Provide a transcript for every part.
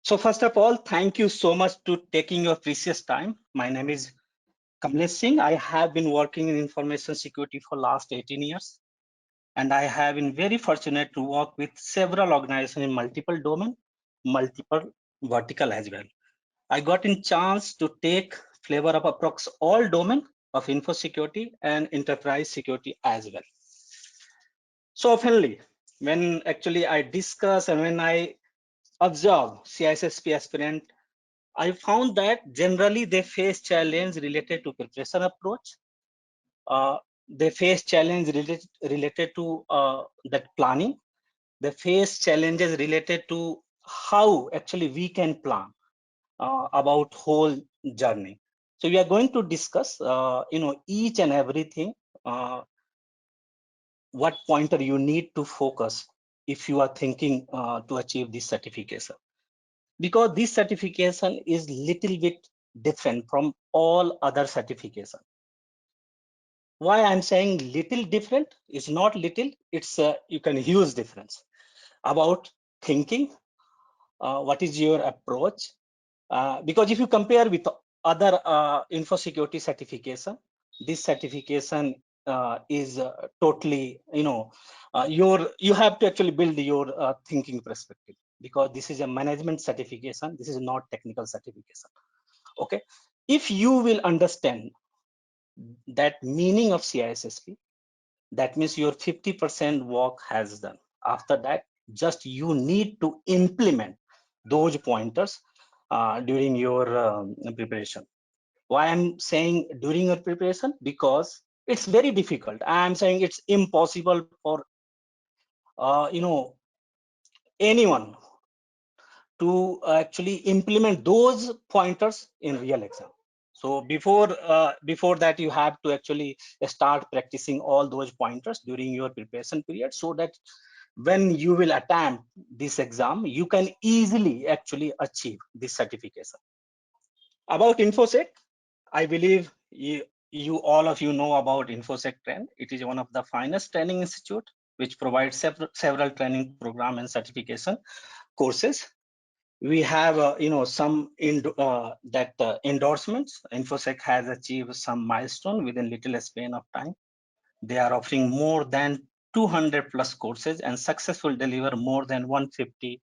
So first of all, thank you so much to taking your precious time. My name is Kamlesh Singh. I have been working in information security for last 18 years, and I have been very fortunate to work with several organizations in multiple domain, multiple vertical as well. I got in chance to take flavor of approx all domain of info security and enterprise security as well. So oftenly, when actually I discuss and when I observe CISSP aspirant, I found that generally they face challenge related to preparation approach. Uh, they face challenge related to that planning. They face challenges related to how actually we can plan about whole journey. So we are going to discuss, each and everything. What pointer you need to focus if you are thinking to achieve this certification, because this certification is little bit different from all other certification. Why I'm saying little different is not little, it's you can huge difference about thinking, what is your approach, because if you compare with other info security certification, this certification is totally, you have to actually build your thinking perspective, because this is a management certification, this is not technical certification. Okay, if you will understand that meaning of CISSP, that means your 50% work has done. After that, just you need to implement those pointers during your preparation. Why I'm saying during your preparation? Because it's very difficult. I'm saying it's impossible for anyone to actually implement those pointers in real exam. So before that, you have to actually start practicing all those pointers during your preparation period, so that when you will attempt this exam, you can easily actually achieve this certification. About InfoSec, I believe you all of you know about InfosecTrain. It is one of the finest training institute which provides several training program and certification courses. We have some endorsements. InfoSec has achieved some milestone within little span of time. They are offering more than 200 plus courses and successful deliver more than 150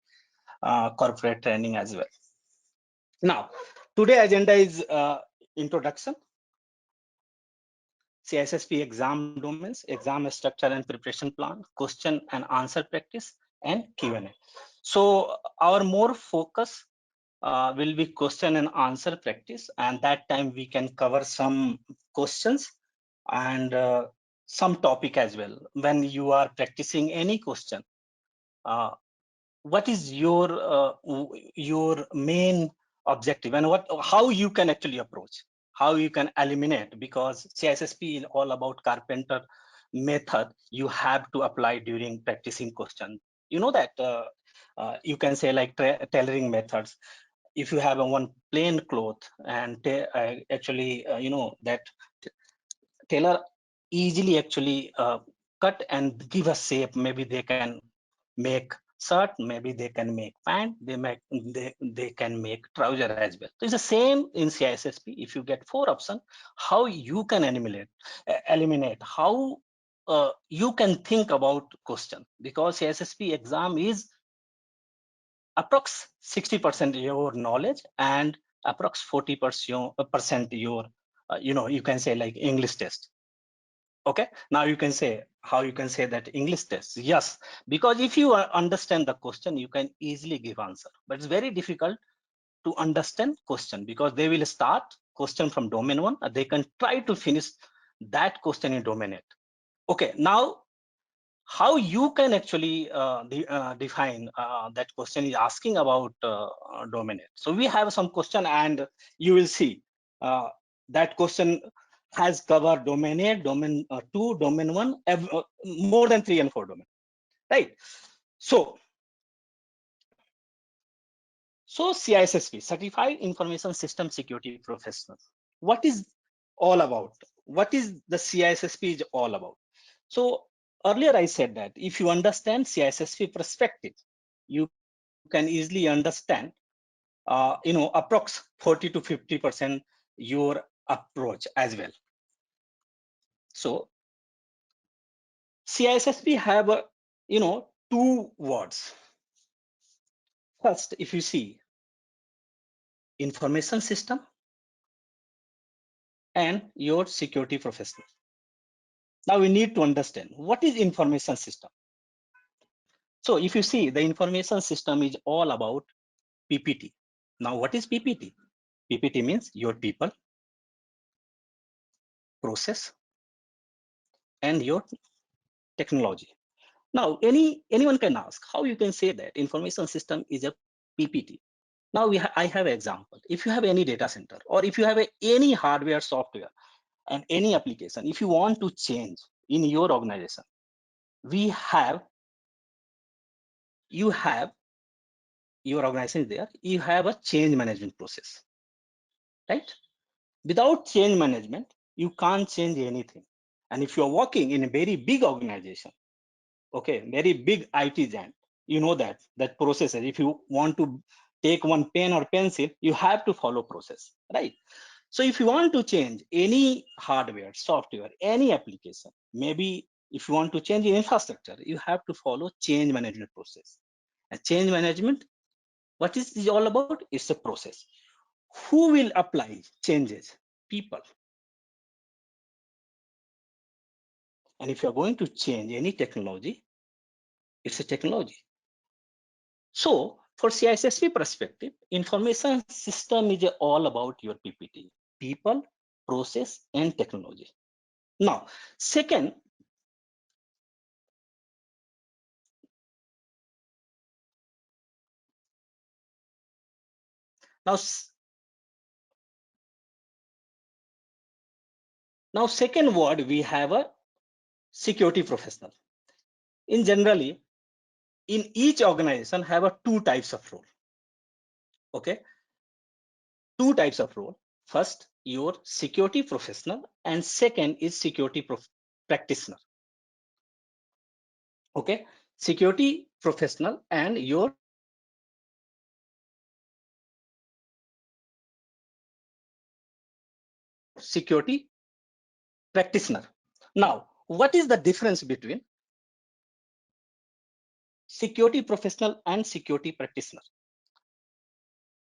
corporate training as well. Now, today agenda is introduction, CISSP exam domains, exam structure and preparation plan, question and answer practice, and Q&A. So our more focus will be question and answer practice, and that time we can cover some questions and some topic as well. When you are practicing any question, what is your main objective, and how you can actually approach, how you can eliminate, because CISSP is all about carpenter method you have to apply during practicing question. You know that you can say like tailoring methods. If you have a one plain cloth and actually that tailor easily actually cut and give a shape, maybe they can make shirt, maybe they can make pant, they can make trouser as well. So it's the same in CISSP. If you get four options, how you can eliminate, how you can think about question, because CISSP exam is approx 60% your knowledge and approx 40% your you can say like English test. Okay, now you can say how you can say that English test. Yes, because if you understand the question, you can easily give answer, but it's very difficult to understand question, because they will start question from domain 1, they can try to finish that question in domain 8. Okay, now how you can actually define that question is asking about domain 8. So we have some question, and you will see that question has covered domain 8, domain 2, domain 1, more than 3 and 4 domain, right? So CISSP, Certified Information System Security Professional, what is all about? What is the CISSP is all about? So earlier I said that if you understand CISSP perspective, you can easily understand approx 40 to 50% your approach as well. So CISSP have two words. First, if you see information system and your security professional. Now we need to understand what is information system. So if you see, the information system is all about PPT. Now what is PPT? PPT means your people, process, and your technology. Now anyone can ask how you can say that information system is a PPT. Now I have an example. If you have any data center, or if you have any hardware, software, and any application, if you want to change in your organization, you have your organization is there, you have a change management process, right? Without change management, you can't change anything. And if you're working in a very big organization, okay, very big IT giant, you know that processes, if you want to take one pen or pencil, you have to follow process, right? So if you want to change any hardware, software, any application, maybe if you want to change the infrastructure, you have to follow change management process. And change management, what is it all about? It's a process. Who will apply changes? People. And if you're going to change any technology, it's a technology. So for CISSP perspective, information system is all about your PPT, people, process, and technology. Now, second, now second word, we have a security professional. In generally, in each organization have a two types of role. Okay, two types of role. First, your security professional, and second is security practitioner. Okay, security professional and your security practitioner. Now, what is the difference between security professional and security practitioner?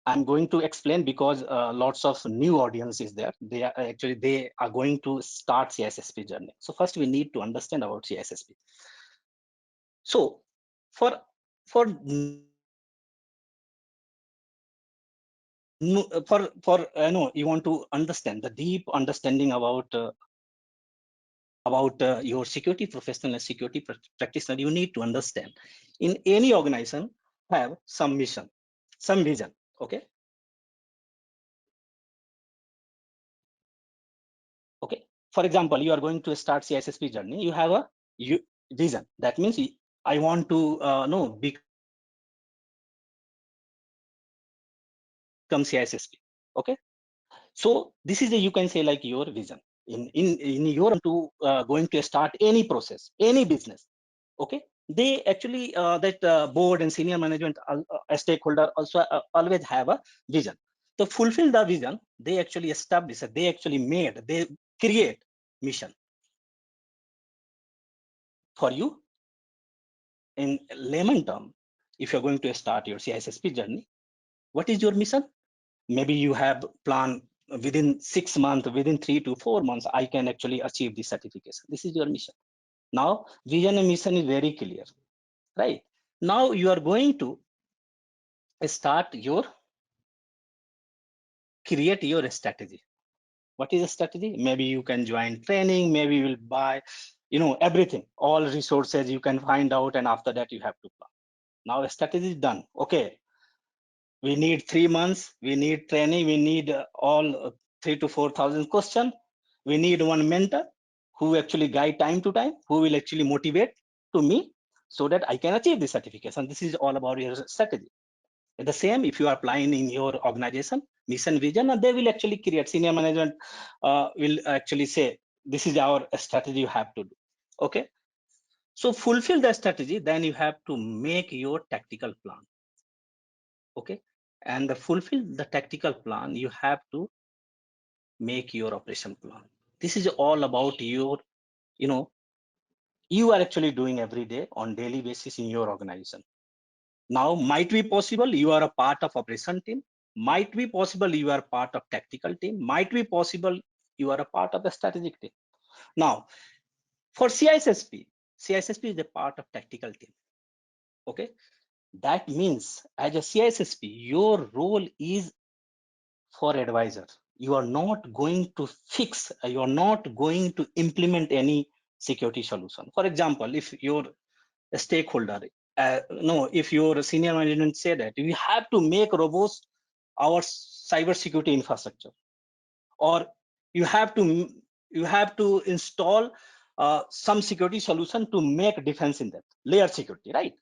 I'm going to explain because lots of new audience is there. They are going to start CISSP journey. So first we need to understand about CISSP. So for you want to understand the deep understanding about your security professional and security practitioner, you need to understand in any organization have some mission, some vision. Okay. Okay. For example, you are going to start CISSP journey. You have a vision. That means I want to become CISSP. Okay. So this is you can say like your vision. In your to going to start any process, any business. Okay. They actually that board and senior management stakeholder also always have a vision. To fulfill the vision, they actually establish, they actually made, they create mission for you. In layman term, if you're going to start your CISSP journey, what is your mission? Maybe you have plan within 6 months, within 3 to 4 months, I can actually achieve this certification. This is your mission. Now, vision and mission is very clear, right? Now you are going to start your, create your strategy. What is a strategy? Maybe you can join training, maybe you will buy, everything, all resources you can find out, and after that you have to plan. Now a strategy is done. Okay, we need 3 months, we need training, we need all 3 to 4,000 questions. We need one mentor who actually guide time to time, who will actually motivate to me so that I can achieve this certification. This is all about your strategy. And the same, if you are applying in your organization, mission, vision, and they will actually create, senior management will actually say, this is our strategy you have to do. Okay. So fulfill the strategy, then you have to make your tactical plan. Okay. and fulfill the tactical plan, you have to make your operation plan. This is all about your, you know, you are actually doing every day on daily basis in your organization. Now, might be possible you are a part of operation team, might be possible you are part of tactical team, might be possible you are a part of the strategic team. Now, for CISSP, CISSP is a part of tactical team. Okay, that means as a CISSP, your role is for advisor. You are not going to fix, you are not going to implement any security solution. For example, if your stakeholder, no, if your senior management say that we have to make robust our cyber security infrastructure, or you have to install some security solution to make defense in that layer security, right?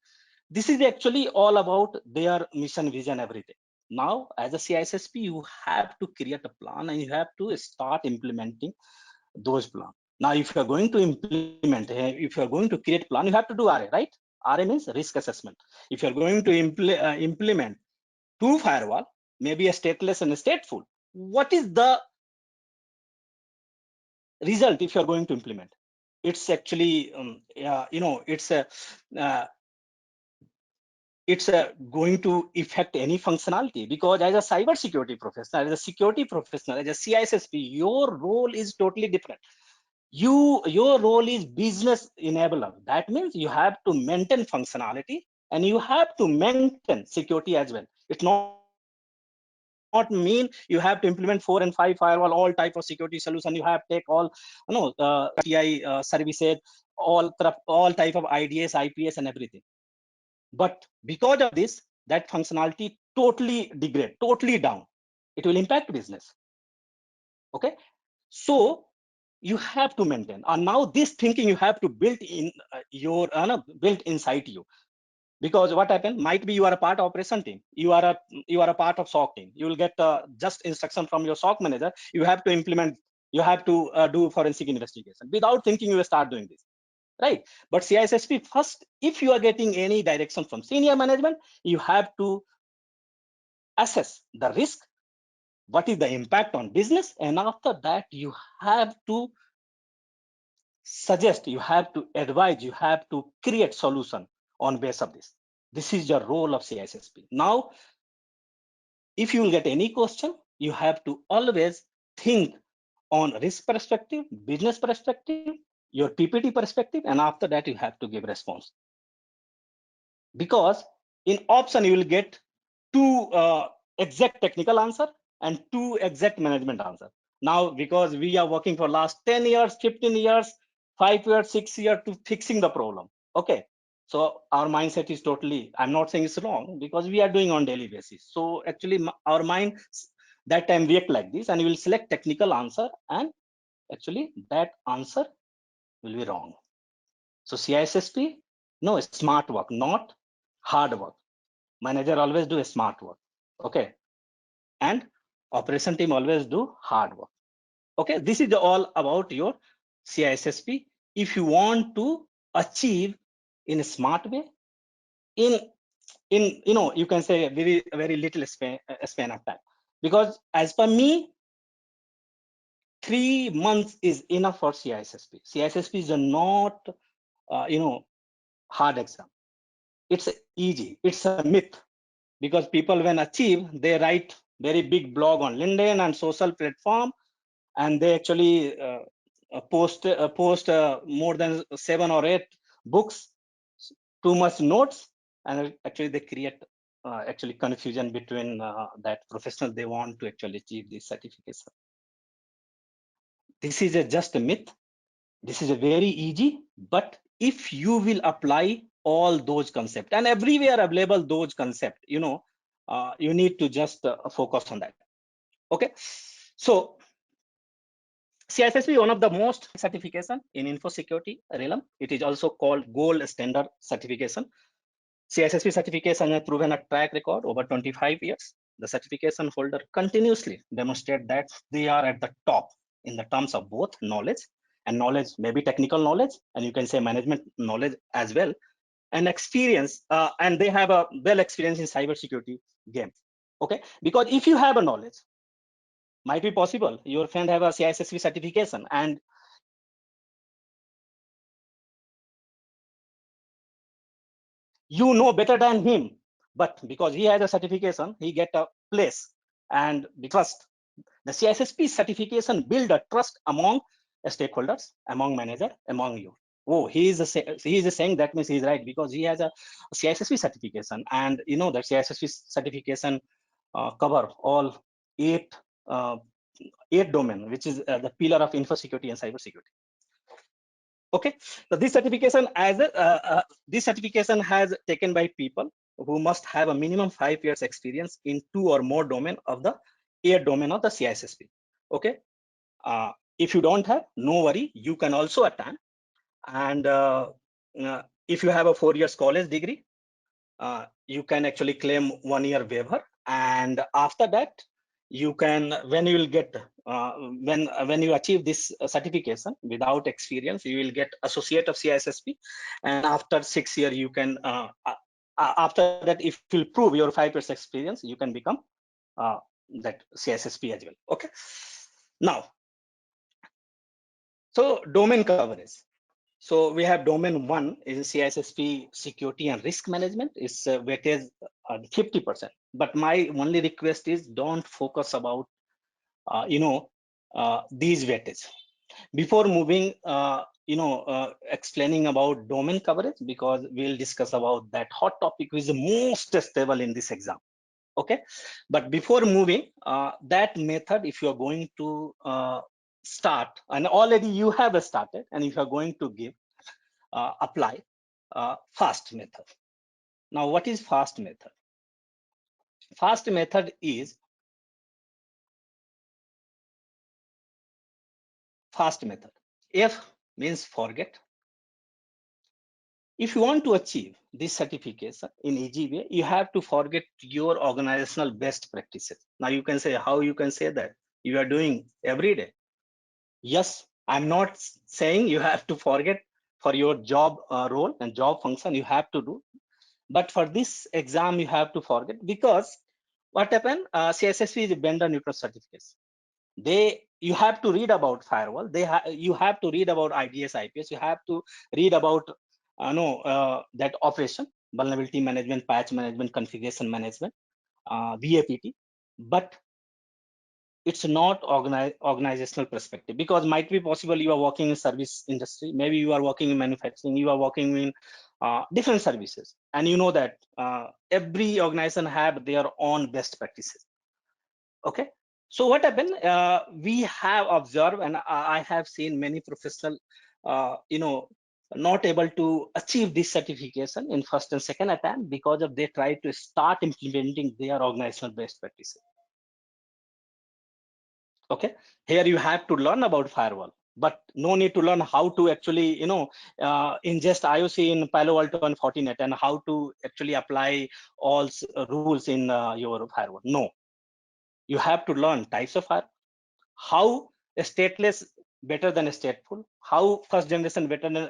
This is actually all about their mission, vision, everything. Now, as a CISSP, you have to create a plan and you have to start implementing those plans. Now, if you are going to implement, if you are going to create plan, you have to do RA, right? RA means risk assessment. If you are going to implement two firewall, maybe a stateless and a stateful, what is the result if you are going to implement? It's actually, uh, it's going to affect any functionality, because as a cyber security professional, as a security professional, as a CISSP, your role is totally different. Your role is business enabler. That means you have to maintain functionality and you have to maintain security as well. It's not mean you have to implement 4 and 5 firewall, all type of security solution. You have take all, CI services, all type of IDS, IPS, and everything. But because of this, that functionality totally degrade, totally down. It will impact business. Okay, so you have to maintain. And now this thinking you have to build in built inside you. Because what happened, might be you are a part of operation team, you are a part of SOC team. You will get just instruction from your SOC manager. You have to implement. You have to do forensic investigation. Without thinking, you will start doing this, right? But CISSP, first, if you are getting any direction from senior management, you have to assess the risk, what is the impact on business, and after that you have to suggest, you have to advise, you have to create solution on base of this. This is your role of CISSP. Now, if you will get any question, you have to always think on risk perspective, business perspective, your PPT perspective, and after that you have to give response. Because in option you will get two exact technical answer and two exact management answer. Now, because we are working for last 10 years, 15 years, 5 years, 6 years to fixing the problem. Okay, so our mindset is totally, I'm not saying it's wrong, because we are doing on daily basis. So actually our mind that time react like this, and we will select technical answer, and actually that answer will be wrong. So CISSP, no, smart work, not hard work. Manager always do a smart work. Okay, and operation team always do hard work. Okay, this is all about your CISSP. If you want to achieve in a smart way, in you can say very little span of time. Because as per me, 3 months is enough for CISSP. CISSP is not hard exam. It's easy. It's a myth, because people when achieve, they write very big blog on LinkedIn and social platform, and they actually post more than 7 or 8 books, too much notes, and actually they create actually confusion between that professional they want to actually achieve this certification. This is just a myth. This is a very easy, but if you will apply all those concepts, and everywhere available those concepts, you need to just focus on that. Okay, so CISSP is one of the most certification in info security realm. It is also called gold standard certification. CISSP certification has proven a track record over 25 years. The certification holder continuously demonstrate that they are at the top in the terms of both knowledge, and knowledge, maybe technical knowledge, and you can say management knowledge as well, and experience, and they have a well experience in cybersecurity game. Okay, because if you have a knowledge, might be possible your friend have a CISSP certification and you know better than him, but because he has a certification, he get a place and the trust. The CISSP certification build a trust among stakeholders, among manager, among you. Oh, he is saying that means he's right because he has a CISSP certification, and you know that CISSP certification cover all eight uh, eight domain, which is the pillar of infosecurity and cybersecurity. Okay, so this certification has taken by people who must have a minimum 5 years experience in 2 or more domain of the domain of the CISSP. Okay, if you don't have, no worry, you can also attend. And if you have a 4 years college degree, you can actually claim 1 year waiver, and after that you can, when you will get when you achieve this certification without experience, you will get associate of CISSP, and after 6 years you can after that, if you prove your 5 years experience, you can become that CISSP as well. Okay, now, so domain coverage. So we have domain 1 is CISSP security and risk management. It's weightage 50%. But my only request is don't focus about these weightage before moving explaining about domain coverage, because we'll discuss about that hot topic which is the most stable in this exam. Okay, but before moving that method, if you're going to start, and already you have started, and if you're going to give apply fast method. Now, what is fast method? Fast method is fast method. F means forget. If you want to achieve this certification in easy way, you have to forget your organizational best practices. Now you can say, how you can say that? You are doing every day. Yes, I'm not saying you have to forget for your job role and job function, you have to do. But for this exam, you have to forget, because what happened? CSSP is a vendor neutral certificates. You have to read about firewall. You have to read about IDS, IPS. You have to read about that operation, vulnerability management, patch management, configuration management, VAPT. But it's not organizational perspective, because might be possible you are working in service industry, maybe you are working in manufacturing, you are working in different services, and you know that every organization have their own best practices. Okay, so what happened, we have observed, and I have seen many professional not able to achieve this certification in first and second attempt because of they try to start implementing their organizational best practices. Okay, here you have to learn about firewall, but no need to learn how to actually ingest IOC in Palo Alto and Fortinet, and how to actually apply all rules in your firewall. No, you have to learn types of firewall, how a stateless better than a stateful, how first generation better than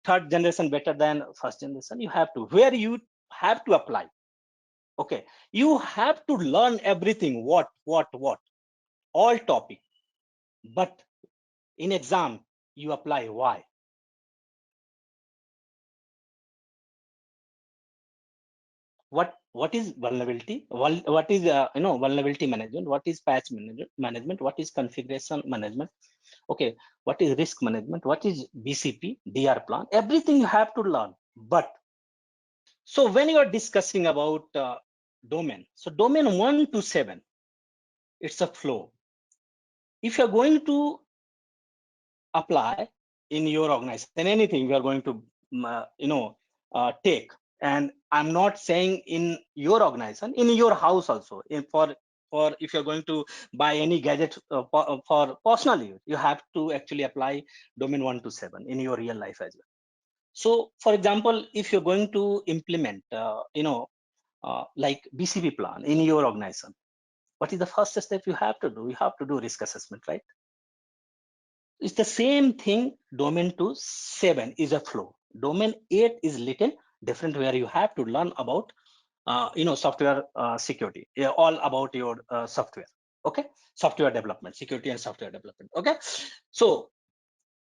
third generation better than first generation. You have to, where you have to apply. Okay, you have to learn everything, what all topic, but in exam you apply. Why? What is vulnerability, what is vulnerability management, what is patch management, what is configuration management, okay, what is risk management, what is BCP, DR plan, everything you have to learn. But so when you are discussing about domain, so domain 1 to 7, it's a flow. If you're going to apply in your organization, anything we are going to take, and I'm not saying in your organization, in your house also, for if you're going to buy any gadget for personal use, you have to actually apply domain 1 to 7 in your real life as well. So for example, if you're going to implement like BCP plan in your organization, what is the first step you have to do? You have to do risk assessment, right? It's the same thing. Domain 2 7 is a flow. Domain 8 is little different, where you have to learn about software security, all about your software. Okay, software development, security and software development. Okay, so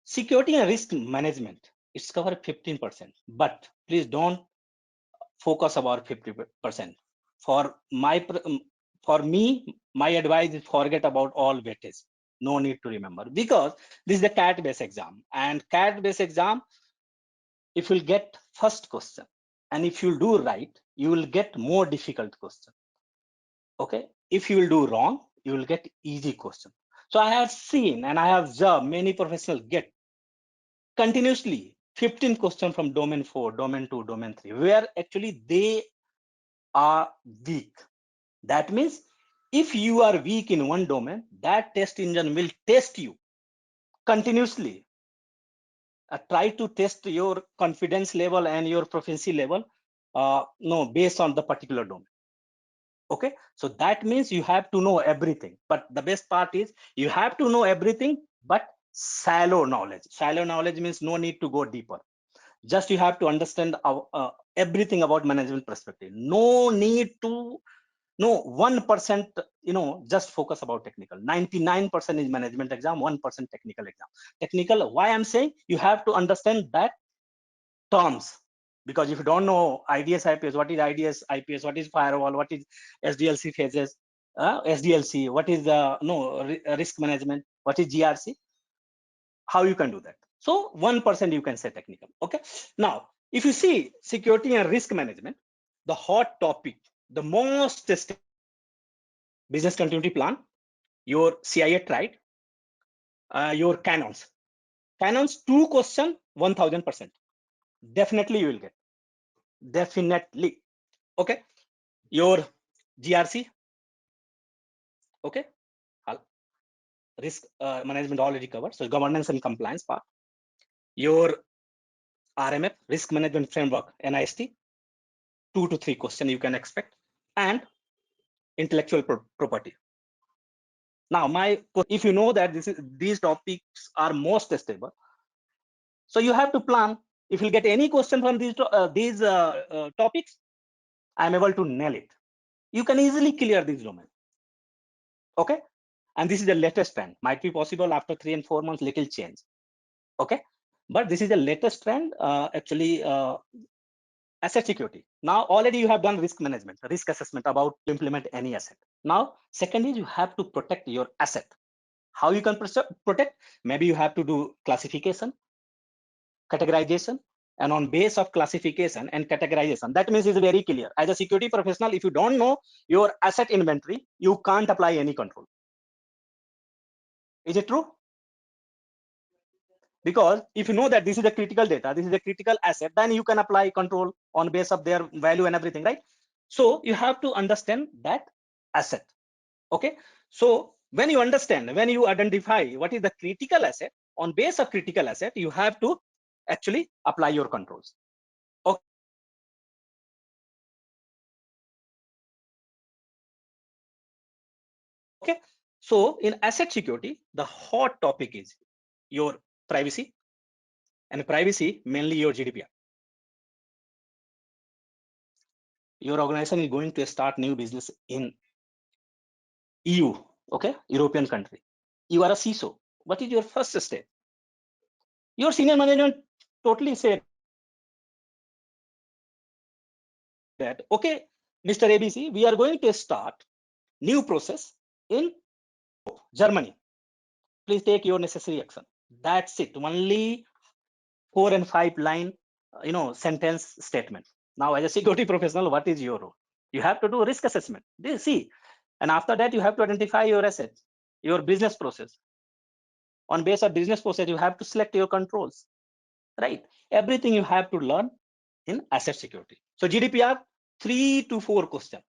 security and risk management, it's covered 15%, but please don't focus about 50%. For for me, my advice is forget about all weightage. No need to remember, because this is a CAT based exam, and CAT based exam, if you'll get first question, and if you do right, you will get more difficult question. Okay, if you will do wrong, you will get easy question. So I have seen and I have observed many professionals get continuously 15 questions from domain 4, domain 2, domain 3, where actually they are weak. That means if you are weak in one domain, that test engine will test you continuously. Try to test your confidence level and your proficiency level, no, based on the particular domain. Okay, so that means you have to know everything, but the best part is you have to know everything, but shallow knowledge. Shallow knowledge means no need to go deeper. Just you have to understand everything about management perspective. No need to know 1%, just focus about technical. 99% is management exam, 1% technical exam. Technical, why I'm saying you have to understand that terms, because if you don't know IDS IPS, what is IDS IPS, what is firewall, what is SDLC phases, SDLC, what is the risk management, what is GRC, how you can do that. So 1% you can say technical. Okay, now if you see security and risk management, the hot topic, the most tested, business continuity plan, your CIA tried, your canons. Canons, 2 question, 1000%. Definitely you will get. Definitely. Okay. Your GRC. Okay. Risk management already covered. So governance and compliance part. Your RMF, risk management framework, NIST, 2 to 3 questions you can expect. And intellectual property. Now, if you know that these topics are most testable, so you have to plan. If you get any question from these topics, I'm able to nail it. You can easily clear this domain. Okay, and this is the latest trend. Might be possible after 3 and 4 months, little change. Okay, but this is the latest trend. Actually, asset security. Now already you have done risk management, risk assessment about to implement any asset. Now, second is you have to protect your asset. How you can protect? Maybe you have to do classification, categorization, and on base of classification and categorization, that means it's very clear. As a security professional, if you don't know your asset inventory, you can't apply any control. Is it true? Because if you know that this is the critical data, this is a critical asset, then you can apply control on base of their value and everything, right? So you have to understand that asset. Okay, so when you understand, when you identify what is the critical asset, on base of critical asset, you have to actually apply your controls. Okay, so in asset security, the hot topic is your privacy, and privacy mainly your GDPR. Your organization is going to start new business in EU, okay, European country. You are a CISO. What is your first step? Your senior management totally said that, okay, Mr. ABC, we are going to start new process in Germany. Please take your necessary action. That's it. Only 4 and 5 line, sentence statement. Now, as a security professional, what is your role? You have to do risk assessment. See, and after that, you have to identify your assets, your business process. On base of business process, you have to select your controls, right? Everything you have to learn in asset security. So GDPR, 3 to 4 questions.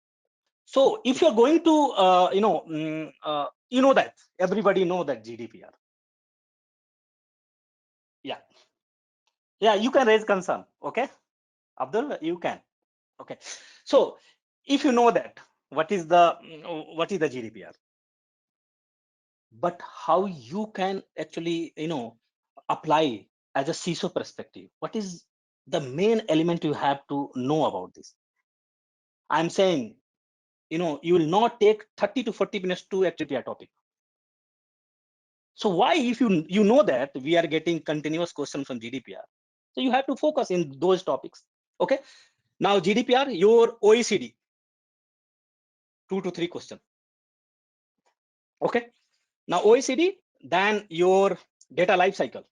So if you're going to, that everybody know that GDPR. Yeah. Yeah, you can raise concern. Okay, Abdul, you can. Okay, so if you know that what is the GDPR, but how you can actually apply as a CISO perspective, what is the main element you have to know about this? I'm saying, you will not take 30 to 40 minutes to actually a topic. So why, if you know that we are getting continuous questions from GDPR, so you have to focus in those topics. Okay. Now GDPR, your OECD, 2 to 3 questions. Okay. Now OECD, then your data life cycle.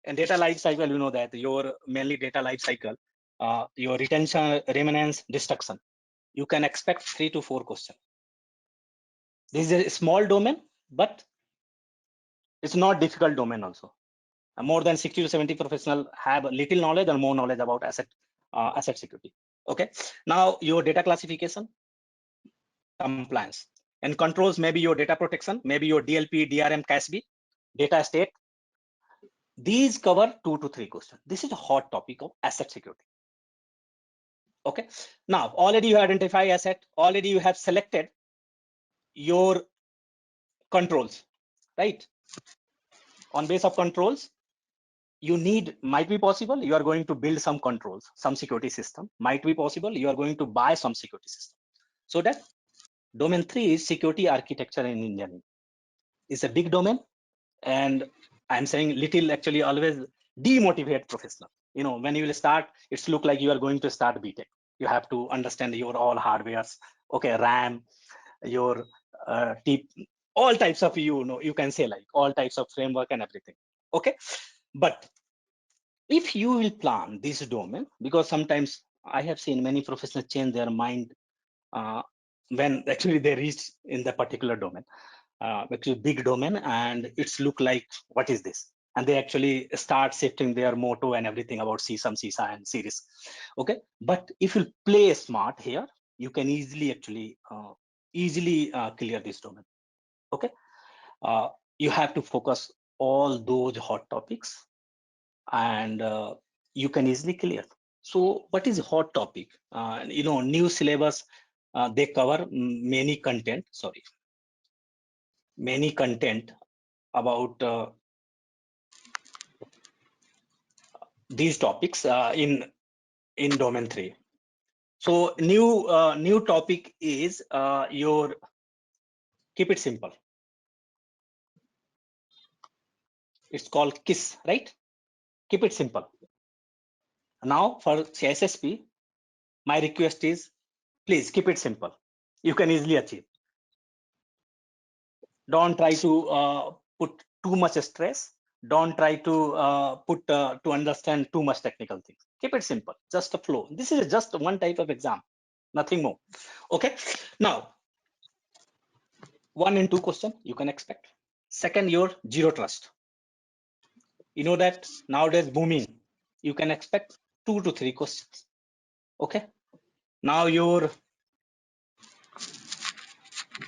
And data life cycle, you know that your mainly data life cycle, your retention, remnants, destruction. You can expect 3 to 4 questions. This is a small domain, but it's not difficult domain also. More than 60 to 70 professionals have little knowledge or more knowledge about asset security. Okay. Now your data classification, compliance, and controls, maybe your data protection, maybe your DLP, DRM, CASB, data state. These cover 2 to 3 questions. This is a hot topic of asset security. Okay. Now already you identify asset, already you have selected your controls, right? On base of controls, you need, might be possible, you are going to build some controls, some security system. Might be possible, you are going to buy some security system. So that domain 3 is security architecture and engineering. It's a big domain, and I'm saying little actually always demotivate professional. When you will start, it's look like you are going to start BTech. You have to understand your all hardwares, okay, RAM, your tip, all types of, you can say like all types of framework and everything. Okay. But if you will plan this domain, because sometimes I have seen many professionals change their mind when actually they reach in the particular domain, actually big domain, and it's look like, what is this? And they actually start shifting their motto and everything about CSAM, CISA and series. Okay. But if you play smart here, you can easily actually clear this domain. Okay. You have to focus all those hot topics, and you can easily clear. So what is hot topic? New syllabus, they cover many content about these topics in domain 3. So new topic is your, keep it simple. It's called KISS, right? Keep it simple. Now for CISSP, my request is, please keep it simple. You can easily achieve. Don't try to put too much stress. Don't try to put to understand too much technical things. Keep it simple, just a flow. This is just one type of exam, nothing more. Okay. Now 1 and 2 question you can expect. Second, your zero trust. You know that nowadays booming. You can expect 2 to 3 questions. Okay. Now your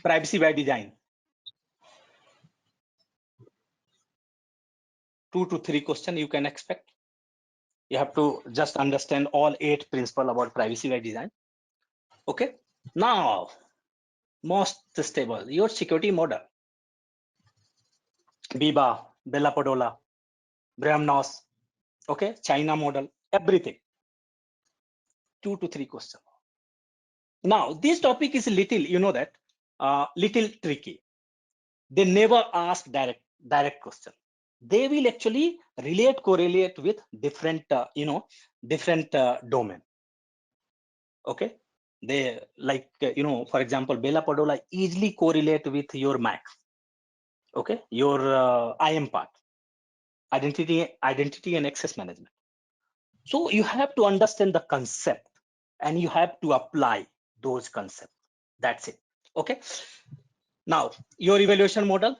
privacy by design. 2 to 3 questions you can expect. You have to just understand all 8 principles about privacy by design. Okay. Now, most stable, your security model. Biba, Bella Padula, Brahmnos, okay, China model, everything. 2 to 3 questions. Now, this topic is little, little tricky. They never ask direct question. They will actually correlate with different, different domain. Okay. They like, for example, Bella Padula easily correlate with your Mac. Okay. Your IM part, identity and access management. So you have to understand the concept and you have to apply those concepts. That's it. Okay. Now your evaluation model.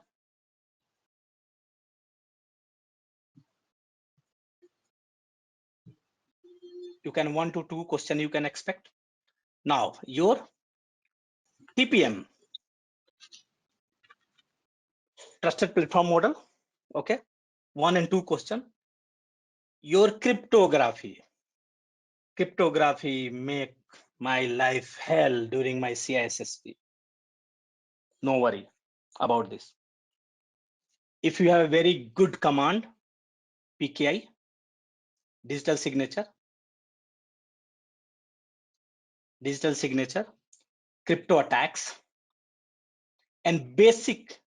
You can 1 to 2 question you can expect. Now your TPM, trusted platform model. Okay. 1 and 2 question. Your cryptography make my life hell during my CISSP. No worry about this. If you have a very good command, PKI, digital signature, crypto attacks, and basic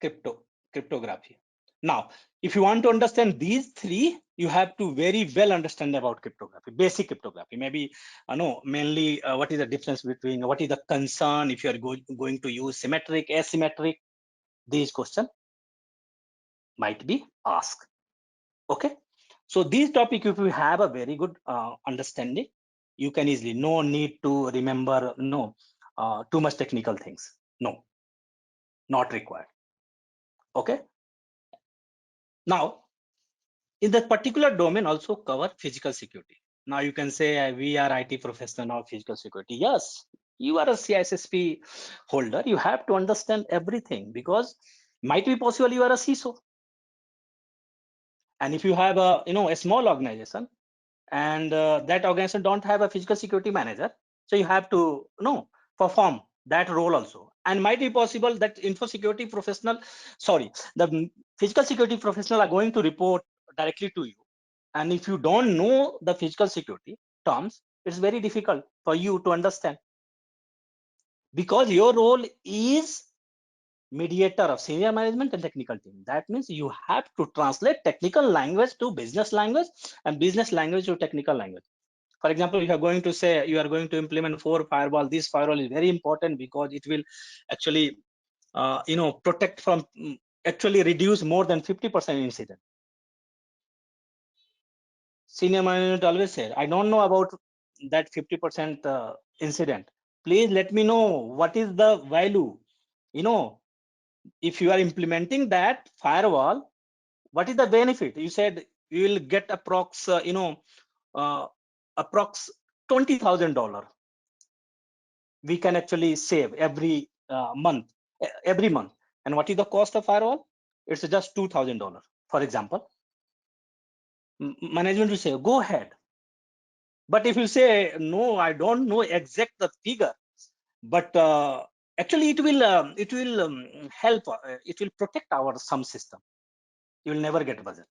cryptography. Now, if you want to understand these three, you have to very well understand about cryptography, basic cryptography. Maybe no, mainly what is the difference between, what is the concern if you are going to use symmetric, asymmetric. These questions might be asked. Okay, so these topic, if you have a very good understanding, you can easily, no need to remember too much technical things. No, not required. Okay, now in that particular domain also cover physical security. Now you can say we are IT professional of physical security. Yes, you are a CISSP holder. You have to understand everything, because might be possible you are a CISO. And if you have a small organization, and that organization don't have a physical security manager, so you have to perform that role also. And might be possible that InfosecTrain professional, sorry, the physical security professional are going to report directly to you. And if you don't know the physical security terms, it's very difficult for you to understand, because your role is mediator of senior management and technical team. That means you have to translate technical language to business language, and business language to technical language. For example, if you are going to say you are going to implement 4 firewall, this firewall is very important because it will actually protect from, actually reduce more than 50% incident. Senior management always said, I don't know about that 50% incident. Please let me know what is the value. If you are implementing that firewall, what is the benefit? You said you will get approx approx $20,000 we can actually save every month, every month. And what is the cost of firewall? It's just $2,000, for example. Management will say, go ahead. But if you say, no, I don't know exact the figure, but actually it will help, it will protect our some system. You will never get budget.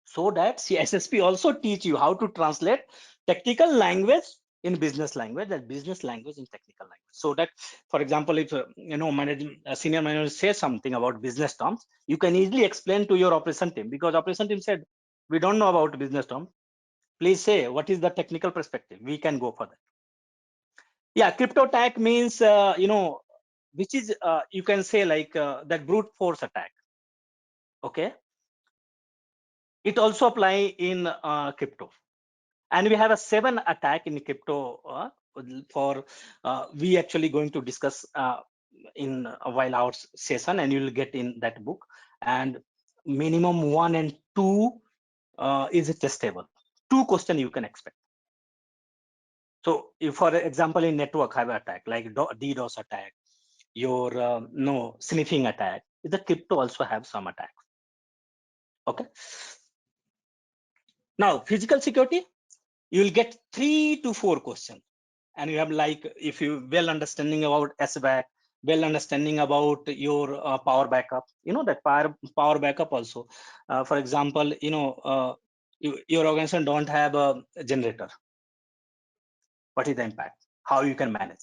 So that CISSP also teach you how to translate technical language in business language, and business language in technical language. So that, for example, if senior manager says something about business terms, you can easily explain to your operation team, because operation team said, we don't know about business terms. Please say what is the technical perspective. We can go for that. Yeah, crypto attack means which is you can say like that brute force attack. Okay, it also apply in crypto. And we have a 7 attack in crypto for we actually going to discuss in a while our session, and you will get in that book. And minimum 1 and 2 is testable. 2 question you can expect. So if, for example, in network have attack like DDoS attack, your sniffing attack, the crypto also have some attacks. Okay. Now physical security, you will get 3 to 4 questions. And you have, like, if you well understanding about SBAC, well understanding about your power backup, that power backup also. For example, your organization don't have a generator. What is the impact? How you can manage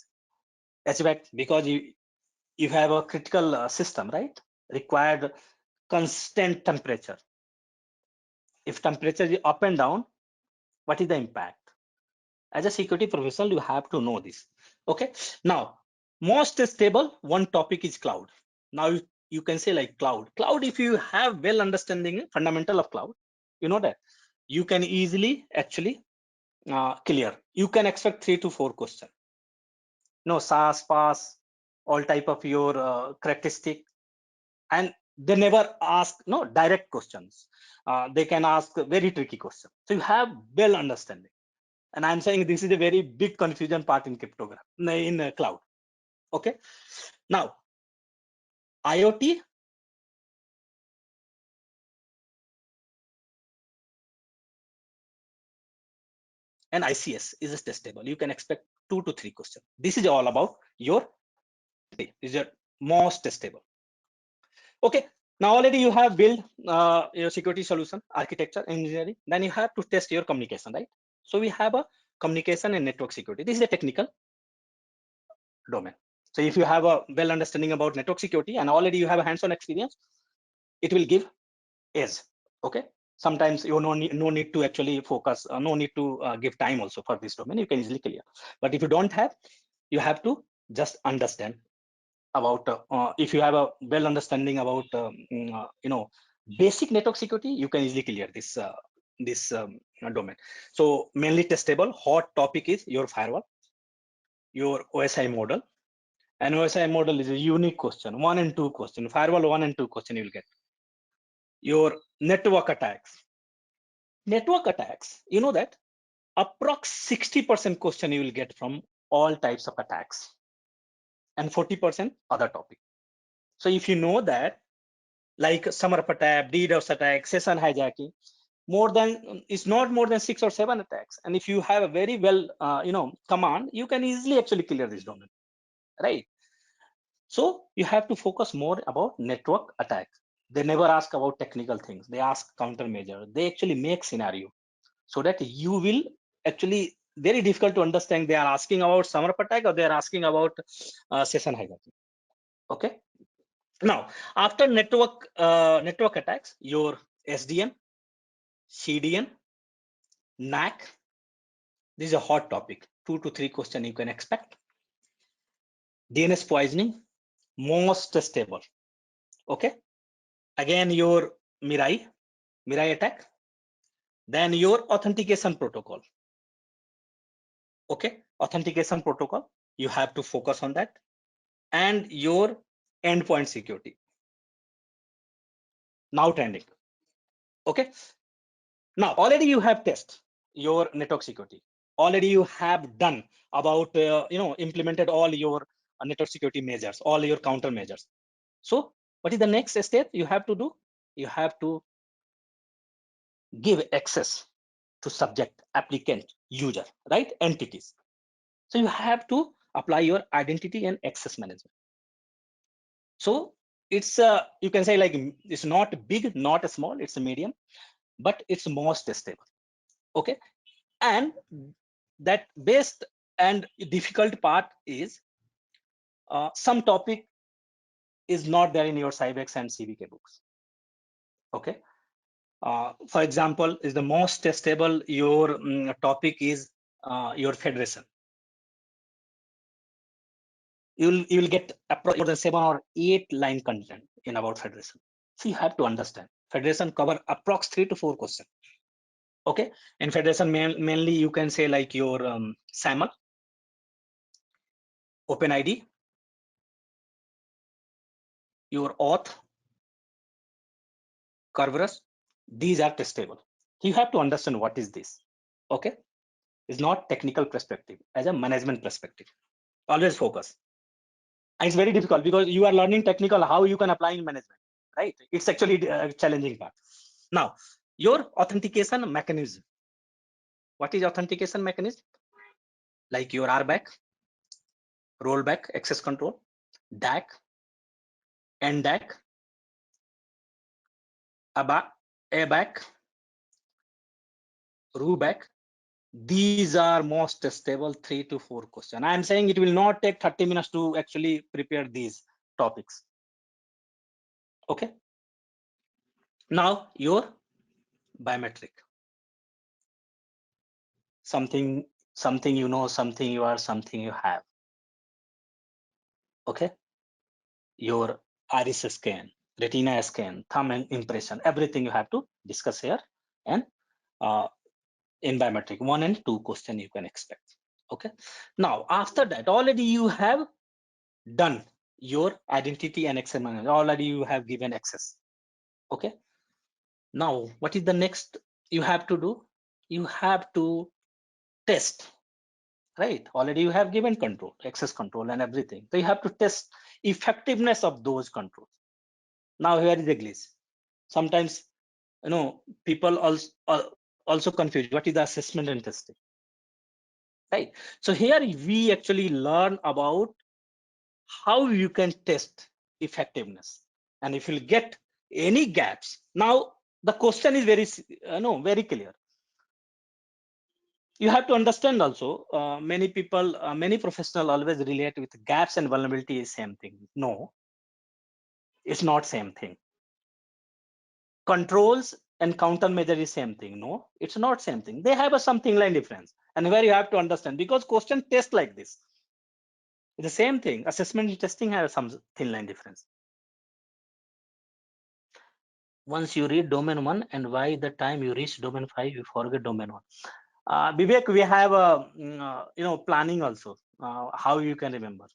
HVAC? Because you have a critical system, right? Required constant temperature. If temperature is up and down, what is the impact? As a security professional, you have to know this. Okay. Now, most stable one topic is cloud. Now you can say like cloud. If you have well understanding fundamental of cloud, you know that you can easily actually clear. You can expect 3 to 4 questions. No, SaaS, PaaS, all type of your characteristic, and they never ask direct questions. They can ask very tricky questions. So you have well understanding. And I'm saying this is a very big confusion part in cryptography in cloud. Okay. Now, IoT. And ICS is testable. You can expect 2 to 3 questions. This is all about your is your most testable. Okay. Now already you have built your security solution, architecture, engineering. Then you have to test your communication, right? So we have a communication and network security. This is a technical domain. So if you have a well understanding about network security and already you have a hands-on experience, it will give edge. Okay. Sometimes you no need to actually focus, no need to give time also for this domain. You can easily clear. But if you don't have, you have to just understand about if you have a well understanding about basic network security, you can easily clear this domain. So mainly testable hot topic is your firewall, your OSI model. And OSI model is a unique question, 1 and 2 question. Firewall 1 and 2 question you will get. Your network attacks. Network attacks, you know that approx 60% question you will get from all types of attacks and 40% other topic. So if you know that, like summer attack, DDoS attack, session hijacking, it's not more than 6 or 7 attacks. And if you have a very well, command, you can easily actually clear this domain, right? So you have to focus more about network attacks. They never ask about technical things. They ask countermeasure. They actually make scenario so that you will actually very difficult to understand. They are asking about summer attack or they are asking about session hijacking. Okay. Now, after network attacks, your SDN, CDN, NAC, this is a hot topic. 2 to 3 questions you can expect. DNS poisoning, most stable. Okay. Again, your Mirai attack. Then your authentication protocol. Okay. Authentication protocol. You have to focus on that. And your endpoint security. Now trending. Okay. Now already you have tested your network security. Already you have done about implemented all your network security measures, all your countermeasures. So what is the next step you have to do? You have to give access to subject, applicant, user, right? Entities. So you have to apply your identity and access management. So it's you can say like it's not big, not small, it's a medium, but it's most stable. Okay. And that best and difficult part is some topic is not there in your Cybex and CVK books. Okay. For example, is the most testable your topic is your federation. You will get more than 7 or 8 line content in about federation. So you have to understand federation cover approx 3 to 4 questions. Okay. In federation mainly you can say like your SAML, OpenID, your auth, Kerberos. These are testable. You have to understand what is this. Okay. It's not technical perspective, as a management perspective. Always focus. And it's very difficult because you are learning technical, how you can apply in management, right? It's actually a challenging part. Now, your authentication mechanism. What is authentication mechanism? Like your RBAC, rollback, access control, DAC, NDAC, ABAC, RUBAC. These are most stable 3 to 4 questions. I'm saying it will not take 30 minutes to actually prepare these topics. Okay. Now your biometric. Something you know, something you are, something you have. Okay. Your iris scan, retina scan, thumb impression, everything you have to discuss here. And in biometric 1 and 2 question you can expect. Okay. Now after that, already you have done your identity and access management. Already you have given access. Okay. Now what is the next you have to do? You have to test, right? Already you have given control, access control and everything. So you have to test effectiveness of those controls. Now here is the glitch. Sometimes people also confuse what is the assessment and testing, right? So here we actually learn about how you can test effectiveness. And if you get any gaps. Now the question is very very clear. You have to understand also, many people, many professionals always relate with gaps and vulnerability is same thing. No, it's not same thing. Controls and countermeasure is same thing. No, it's not same thing. They have a something line difference, and where you have to understand, because question test like this. It's the same thing. Assessment and testing have some thin line difference. Once you read domain 1 and by the time you reach domain 5, you forget domain 1. Vivek, we have a planning also, how you can remember.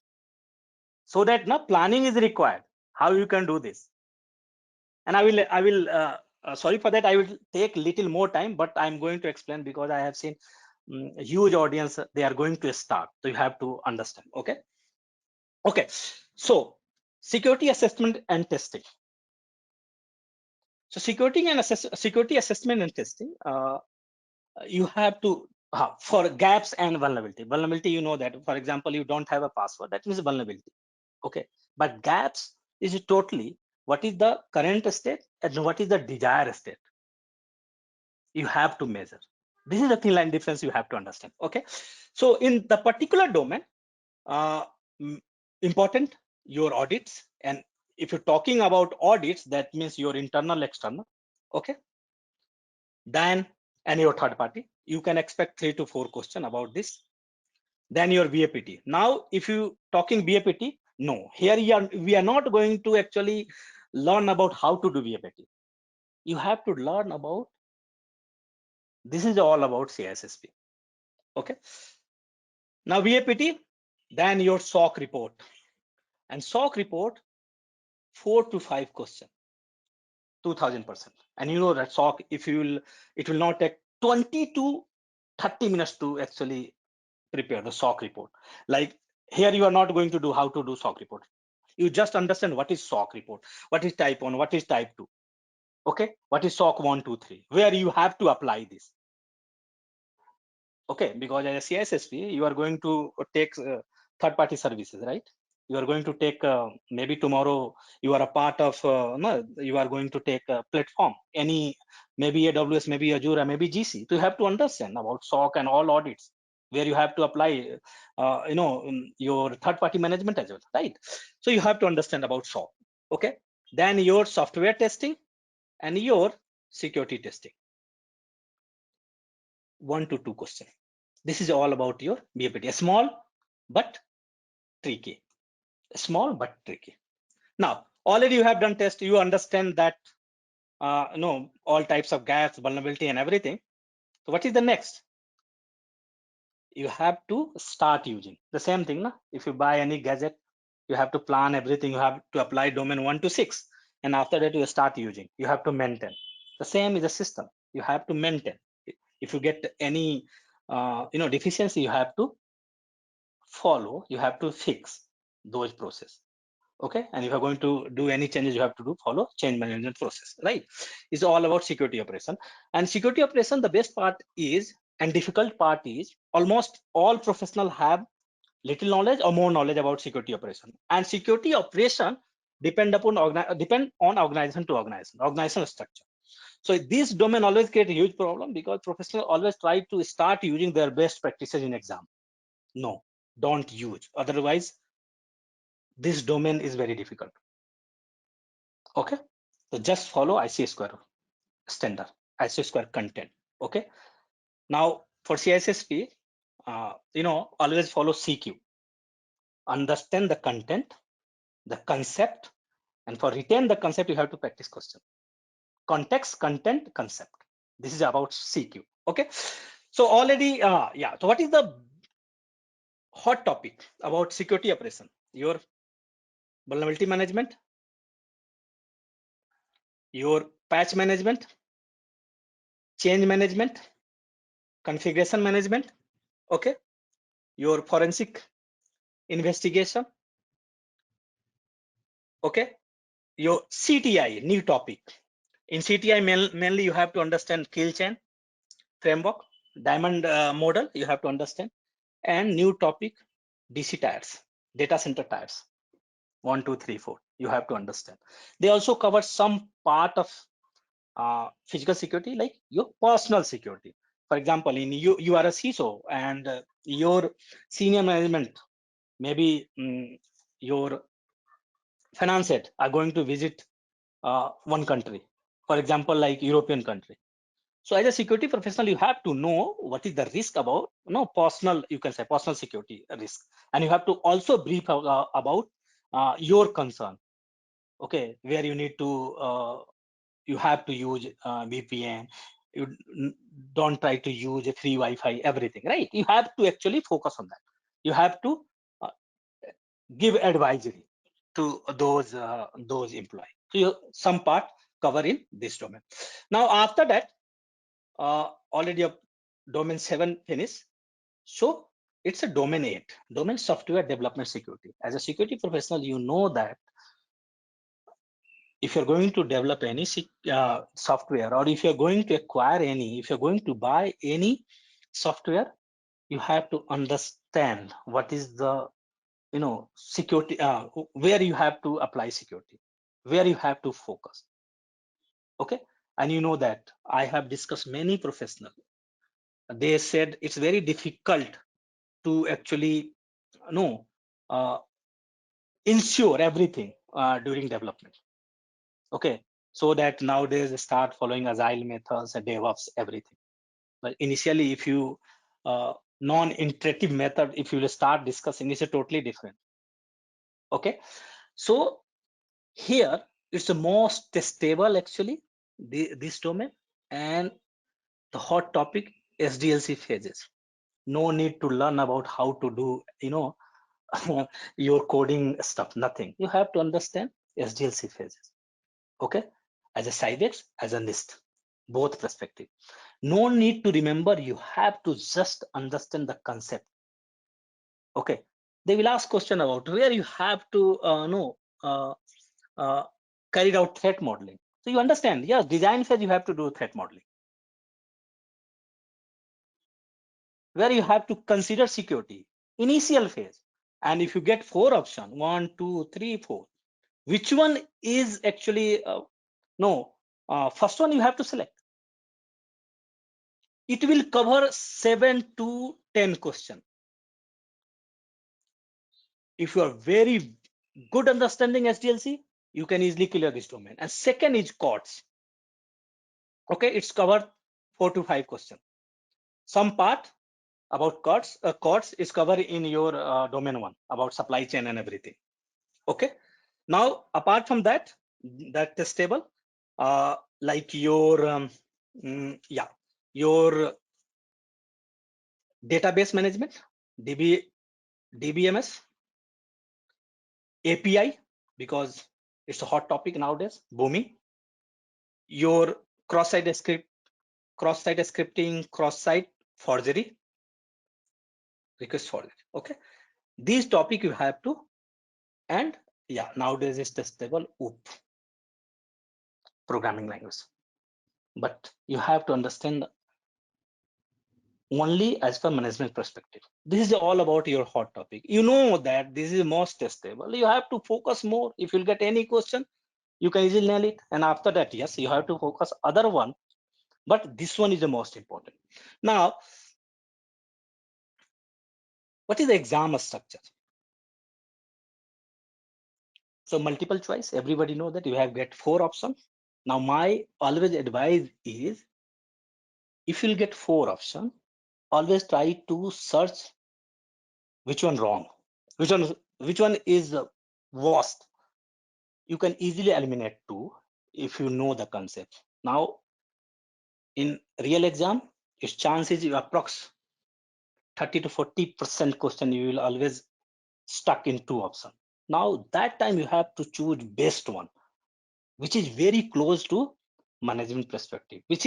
So that now planning is required. How you can do this? And I will sorry for that. I will take little more time, but I'm going to explain because I have seen a huge audience. They are going to start, so you have to understand. Okay. Okay. So security assessment and testing. So security assessment and testing. You have to for gaps and vulnerability. Vulnerability, you know that. For example, you don't have a password. That means vulnerability. Okay. But gaps is totally what is the current state and what is the desired state. You have to measure. This is the thin line difference you have to understand. Okay. So in the particular domain, uh, important your audits, and if you're talking about audits, that means your internal, external. Okay. Then and your third party, you can expect 3 to 4 questions about this. Then your VAPT. Now, if you talking VAPT, no, here we are not going to actually learn about how to do VAPT. You have to learn about, this is all about CISSP. Okay. Now VAPT, then your SOC report, and SOC report 4 to 5 questions, 2000%. And you know that SOC, if you will, it will not take 20 to 30 minutes to actually prepare the SOC report. Like here, you are not going to do how to do SOC report. You just understand what is SOC report, what is type 1, what is type 2. Okay, what is SOC 1, 2, 3, where you have to apply this. Okay, because as a CISSP, you are going to take third-party services, right? You are going to take maybe tomorrow you are a part of no, you are going to take a platform, any maybe AWS, maybe Azure, maybe GC. So you have to understand about SOC and all audits where you have to apply your third-party management as well, right? So you have to understand about SOC. Okay, then your software testing and your security testing. 1 to 2 questions. This is all about your BAPT. Small but tricky. Small but tricky. Now, already you have done test. You understand that all types of gaps, vulnerability, and everything. So what is the next? You have to start using the same thing. If you buy any gadget, you have to plan everything. You have to apply domain 1 to 6, and after that you start using. You have to maintain. The same is a system. You have to maintain. If you get any deficiency, you have to follow, you have to fix those process. Okay, and if you're going to do any changes, you have to follow change management process, right? It's all about security operation. And security operation, the best part is, and difficult part is, almost all professionals have little knowledge or more knowledge about security operation. And security operation depend on organization to organizational structure. So this domain always create a huge problem because professionals always try to start using their best practices in exam. No, don't use. Otherwise, this domain is very difficult. Okay, so just follow IC square standard, IC square content. Okay, now for CISSP, always follow CQ. Understand the content, the concept, and for retain the concept, you have to practice question. Context, content, concept. This is about CQ. Okay, so already, yeah. So what is the hot topic about security operation? Your vulnerability management, your patch management, change management, configuration management, okay, your forensic investigation, okay, your CTI, new topic. In CTI, mainly you have to understand kill chain framework, diamond model, you have to understand, and new topic, DC tiers, data center tiers, 1, 2, 3, 4. You have to understand. They also cover some part of physical security, like your personal security. For example, in you are a CISO, and your senior management, maybe your finance head, are going to visit one country, for example, like European country. So as a security professional, you have to know what is the risk about, personal, you can say personal security risk, and you have to also brief about your concern. Okay, where you need to you have to use VPN. You don't try to use a free Wi-Fi, everything, right? You have to actually focus on that. You have to uh, give advisory to those employees. So some part cover in this domain. Now after that, already a domain 7 finished. So it's a domain 8, domain software development security. As a security professional, you know that if you're going to develop any software, or if you're going to acquire any, if you're going to buy any software, you have to understand what is the security, where you have to apply security, where you have to focus. Okay, and you know that I have discussed many professionals. They said it's very difficult to actually know ensure everything during development. Okay, so that nowadays they start following agile methods and DevOps, everything. But initially, if you non-iterative method, if you will start discussing, it's a totally different. Okay, so here it's the most stable actually, this domain, and the hot topic, SDLC phases. No need to learn about how to do your coding stuff, nothing. You have to understand SDLC phases. Okay, as a SIDEX, as a NIST, both perspective. No need to remember, you have to just understand the concept. Okay, they will ask question about where you have to know carried out threat modeling. So you understand, yes, design phase you have to do threat modeling, where you have to consider security, initial phase. And if you get 4 options, 1, 2, 3, 4, which one is actually first one you have to select. It will cover 7 to 10 questions. If you are very good understanding SDLC, you can easily clear this domain. And second is COTS. Okay, it's covered 4 to 5 questions. Some part about COTS is covered in your domain 1 about supply chain and everything. Okay, now apart from that, that is stable, like your your database management, DBMS, API, because it's a hot topic nowadays, booming. Your cross-site scripting, cross-site forgery, request forgery. Okay, these topic you have to, and yeah, nowadays it's testable OOP, programming language. But you have to understand only as per management perspective. This is all about your hot topic. You know that this is most testable. You have to focus more. If you'll get any question, you can easily nail it. And after that, yes, you have to focus other one, but this one is the most important. Now, what is the exam structure? So multiple choice, everybody know that you have get 4 options. Now my always advice is, if you'll get 4 options, always try to search which one wrong, which one is worst. You can easily eliminate 2 if you know the concept. Now in real exam, its chances you approx 30 to 40% question you will always stuck in 2 options. Now that time you have to choose best one, which is very close to management perspective, which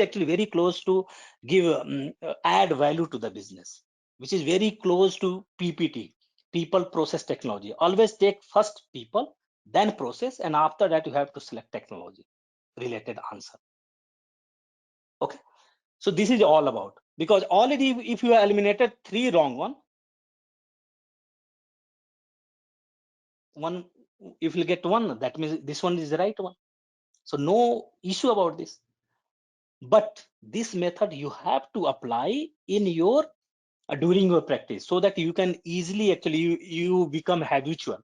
actually very close to give add value to the business, which is very close to PPT, people process technology. Always take first people, then process, and after that you have to select technology related answer. Okay, so this is all about, because already if you have eliminated 3 wrong one if you get 1, that means this one is the right one. So no issue about this. But this method you have to apply in your during your practice, so that you can easily actually you become habitual,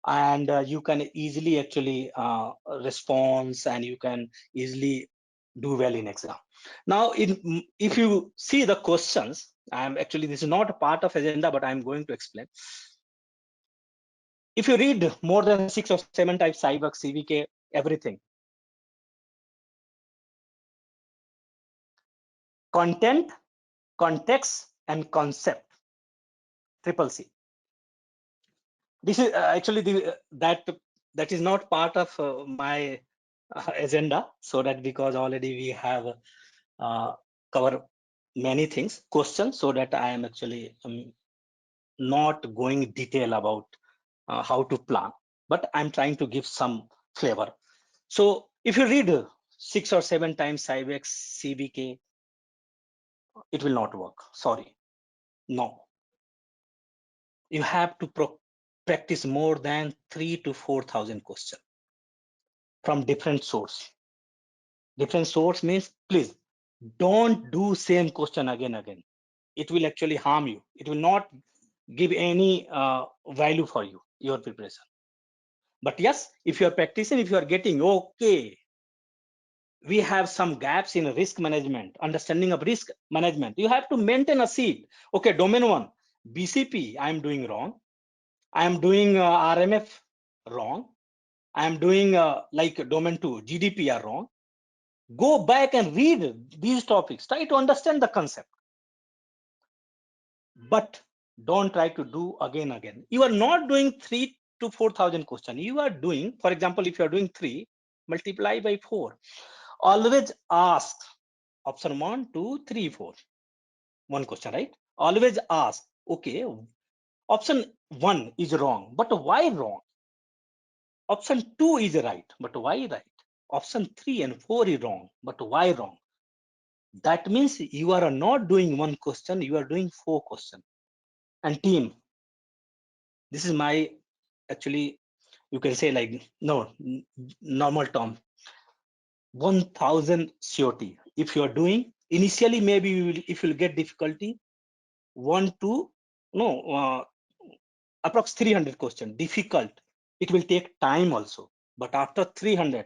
and you can easily actually respond, and you can easily do well in exam. Now, if you see the questions, I'm actually, this is not a part of agenda, but I'm going to explain. If you read more than 6 or 7 types, cyber, CVK, everything, content, context, and concept, triple C. This is actually that is not part of my agenda, so that because already we have cover many things, questions, so that I am actually not going detail about how to plan, but I'm trying to give some flavor. So if you read 6 or 7 times Cybex, CBK, it will not work. Sorry, no. You have to practice more than 3 to 4,000 questions from different source. Different source means, please don't do same question again. It will actually harm you. It will not give any value for you, your preparation. But yes, if you are practicing, if you are getting okay, we have some gaps in risk management, understanding of risk management. You have to maintain a seat. Okay, domain 1, BCP, I am doing wrong. I am doing RMF wrong. I am doing like domain 2, GDPR wrong. Go back and read these topics. Try to understand the concept. But don't try to do again. You are not doing 3 to 4,000 questions. You are doing, for example, if you are doing 3, multiply by 4. Always ask option 1, 2, 3, 4. One question, right? Always ask, okay, option 1 is wrong, but why wrong? Option 2 is right, but why right? Option 3 and 4 is wrong, but why wrong? That means you are not doing one question, you are doing 4 questions. And team, this is my, actually, you can say like, no, normal term, 1,000 COT. If you are doing, initially maybe you will, if you'll get difficulty, 1 to, no, approx 300 question, difficult. It will take time also. But after 300,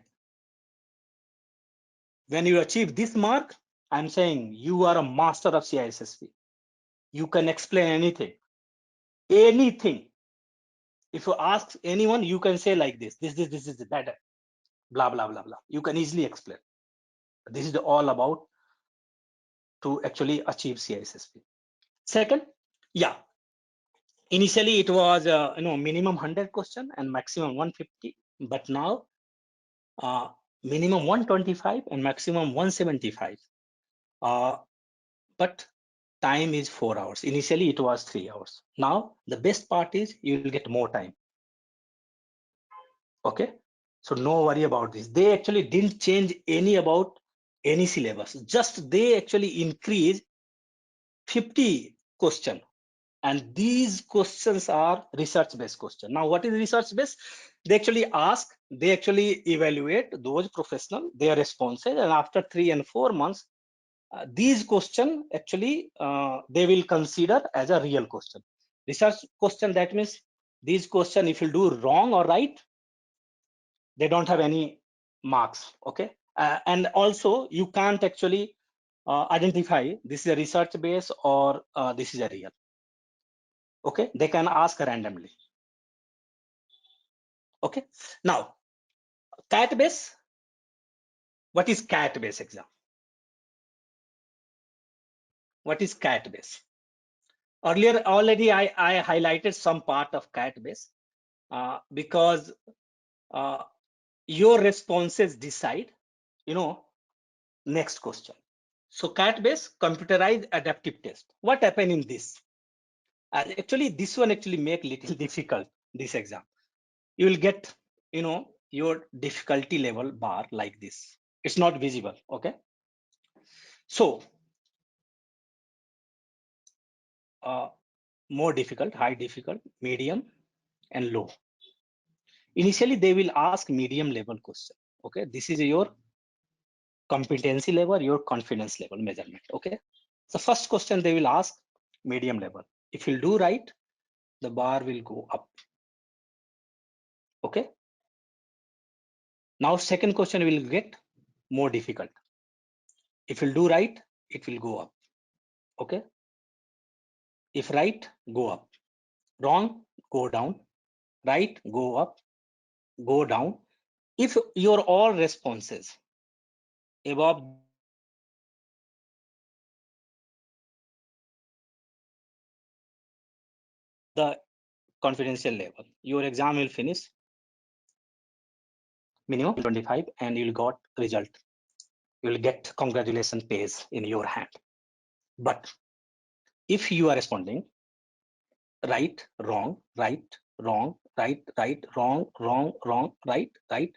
when you achieve this mark, I'm saying you are a master of CISSP. You can explain anything. If you ask anyone, you can say like this is that, blah blah blah blah. You can easily explain. This is all about to actually achieve CISSP. Second, yeah, initially it was minimum 100 question and maximum 150, but now minimum 125 and maximum 175. But time is 4 hours. Initially it was 3 hours. Now the best part is you will get more time. Okay, so no worry about this. They actually didn't change any syllabus, just they actually increase 50 question, and these questions are research based question. Now what is research based? They actually evaluate those professional, their responses, and after 3 and 4 months, these question actually they will consider as a real question. Research question, that means these question, if you do wrong or right, they don't have any marks. Okay, and also you can't actually identify this is a research base or this is a real. Okay, they can ask randomly. Okay, now cat base. What is cat base exam? What is cat base? Earlier already I highlighted some part of cat base because your responses decide next question. So cat base, computerized adaptive test. What happened in this? Actually this one actually make little difficult, this exam. You will get your difficulty level bar like this. It's not visible. Okay, so more difficult, high difficult, medium, and low. Initially, they will ask medium level question. Okay, this is your competency level, your confidence level measurement. Okay, the first question they will ask medium level. If you do right, the bar will go up. Okay. Now second question will get more difficult. If you do right, it will go up. Okay. If right, go up. Wrong, go down. Right, go up. Go down. If your all responses above the confidential level, your exam will finish minimum 25 and you'll got result. You'll get congratulation page in your hand. But if you are responding right, wrong, right, wrong, right, right, wrong, wrong, wrong, right, right,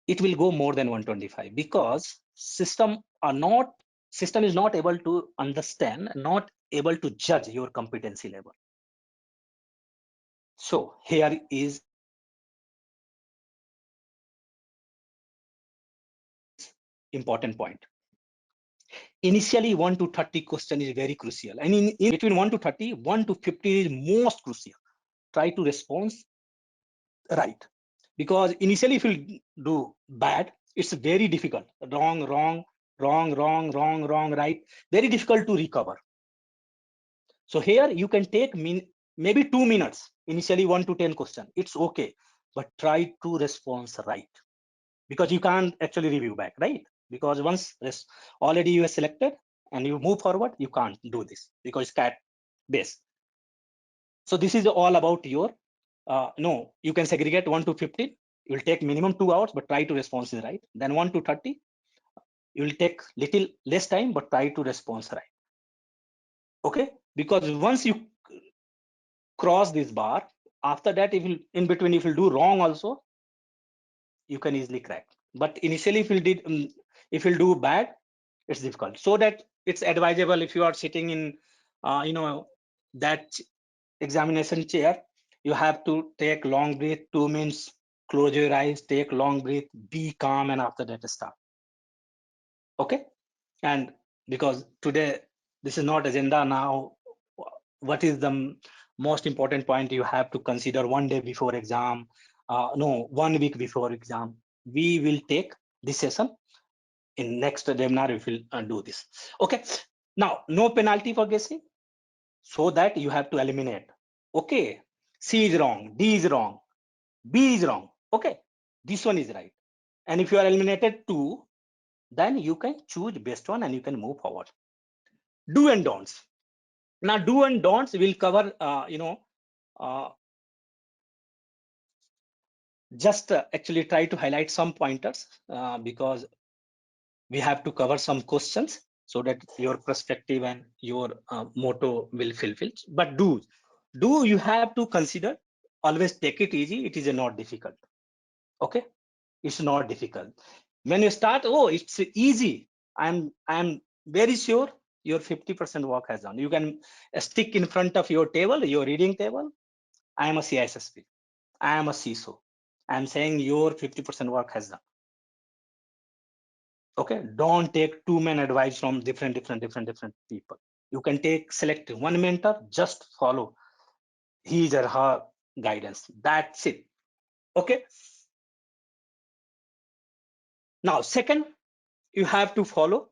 it will go more than 125 because system is not able to understand, not able to judge your competency level. So here is important point. Initially 1 to 30 question is very crucial, and in between 1 to 30, 1 to 50 is most crucial. Try to respond right, because initially if you do bad, it's very difficult. Wrong, wrong, wrong, wrong, wrong, wrong, right, very difficult to recover. So here you can take maybe 2 minutes, initially 1 to 10 question, it's okay, but try to respond right, because you can't actually review back, right? Because once this already you are selected and you move forward, you can't do this because it's cat based. So this is all about your no, you can segregate 1 to 15. You will take minimum 2 hours, but try to respond right. Then 1 to 30, you will take little less time, but try to respond right. Okay, because once you cross this bar, after that, if you in between, if you do wrong also, you can easily crack. But initially, if you do bad, it's difficult. So that it's advisable if you are sitting in that examination chair, you have to take long breath, 2 minutes, close your eyes, take long breath, be calm, and after that start. Okay. And because today this is not agenda now, what is the most important point you have to consider one day before exam, no, 1 week before exam? We will take this session in next webinar. We will do this. Okay. Now, no penalty for guessing, so that you have to eliminate. Okay, C is wrong, D is wrong, B is wrong. Okay, this one is right. And if you are eliminated 2, then you can choose best one and you can move forward. Do and don'ts. Now, do and don'ts will cover, just actually try to highlight some pointers because we have to cover some questions so that your perspective and your motto will fulfill. But do you have to consider, always take it easy. It is not difficult. Okay, it's not difficult. When you start, oh, it's easy, I'm very sure your 50% work has done. You can stick in front of your table, your reading table, I am a CISSP, I am a CISO, I'm saying your 50% work has done. Okay, don't take too many advice from different people. You can select one mentor, just follow his or her guidance. That's it. Okay. Now, second, you have to follow,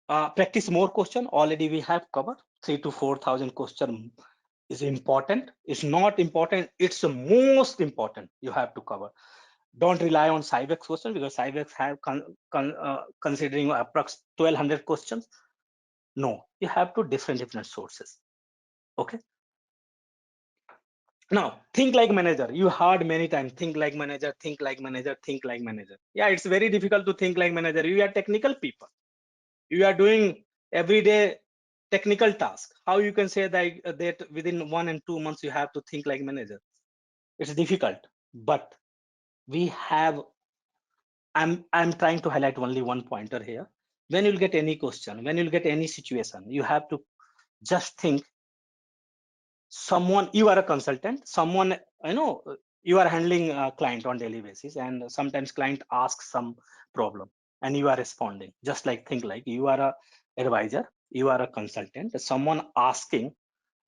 practice more question. Already we have covered 3,000 to 4,000 question is important. It's not important. It's the most important you have to cover. Don't rely on CIVEX question, because CIVEX have considering approx 1,200 questions. No, you have to different sources. Okay. Now, think like manager. You heard many times, think like manager, think like manager, think like manager. Yeah, it's very difficult to think like manager. You are technical people. You are doing everyday technical task. How you can say that within 1 and 2 months you have to think like manager? It's difficult. But we have, I'm trying to highlight only one pointer here. When you'll get any question, when you'll get any situation, you have to just think, someone, you are a consultant, someone, you are handling a client on daily basis, and sometimes client asks some problem and you are responding. Just like, think like you are a advisor, you are a consultant, someone asking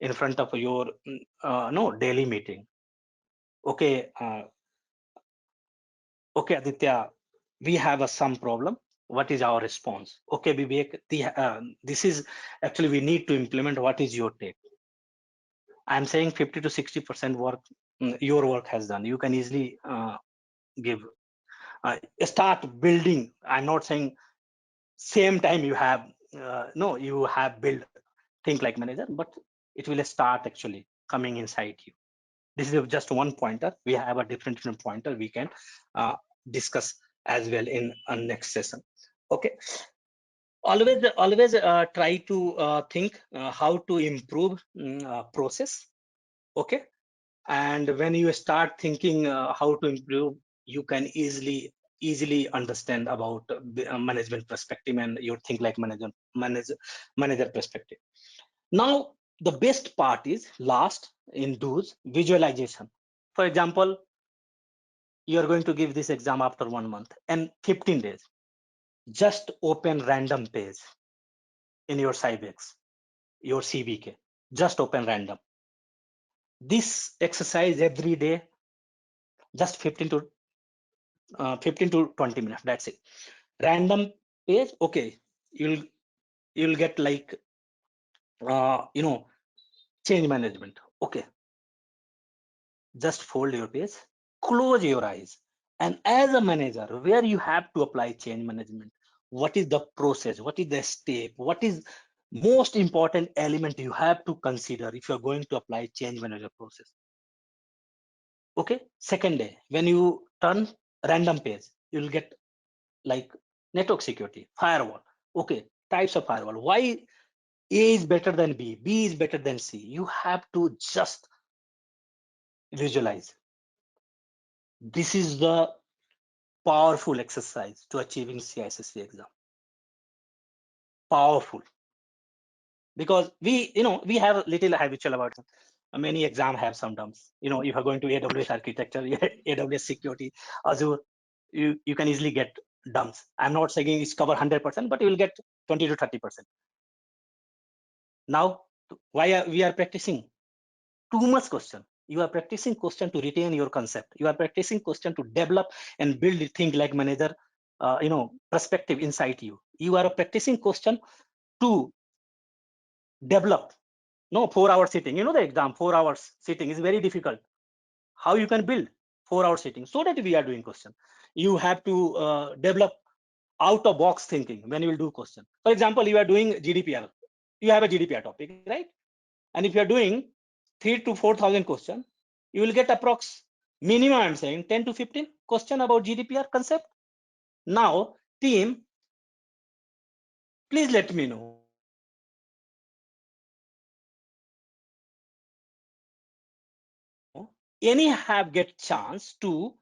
in front of your no daily meeting, okay, okay Aditya, we have some problem, what is our response? Okay Vivek, this is actually we need to implement, what is your take? I'm saying 50 to 60% work, your work has done. You can easily give start building. I'm not saying same time you have no, you have build think like manager, but it will start actually coming inside you. This is just one pointer. We have a different pointer we can uh, discuss as well in a next session. Okay, always try to think how to improve process. Okay, and when you start thinking how to improve, you can easily understand about management perspective, and you think like manager perspective. Now the best part is last in do's, visualization. For example, you are going to give this exam after 1 month and 15 days. Just open random page in your cybex, your cvk. Just open random. This exercise every day, just 15 to 20 minutes, that's it. Random page, okay, you'll get like change management. Okay, just fold your page, close your eyes, and as a manager, where you have to apply change management, what is the process, what is the step, what is most important element you have to consider if you're going to apply change manager process. Okay, second day, when you turn random page, you'll get like network security, firewall. Okay, types of firewall. Why A is better than B, B is better than C? You have to just visualize. This is the powerful exercise to achieving CISSP exam. Powerful. Because we have little habitual about it. Many exam have some terms. If you're going to AWS architecture, AWS security, Azure, you can easily get dumps. I'm not saying it's cover 100%, but you will get 20 to 30%. Now, why we are practicing too much question? You are practicing question to retain your concept. You are practicing question to develop and build thing like manager, perspective inside you. You are practicing question to develop. No, 4 hour sitting. The exam, 4 hours sitting is very difficult. How you can build 4 hour sitting? So that we are doing question. You have to develop out of box thinking when you will do question. For example, you are doing GDPR. You have a GDPR topic, right? And if you are doing 3 to 4,000 question, you will get approx minimum, I'm saying 10 to 15 question about GDPR concept. Now, team, please let me know any have get chance to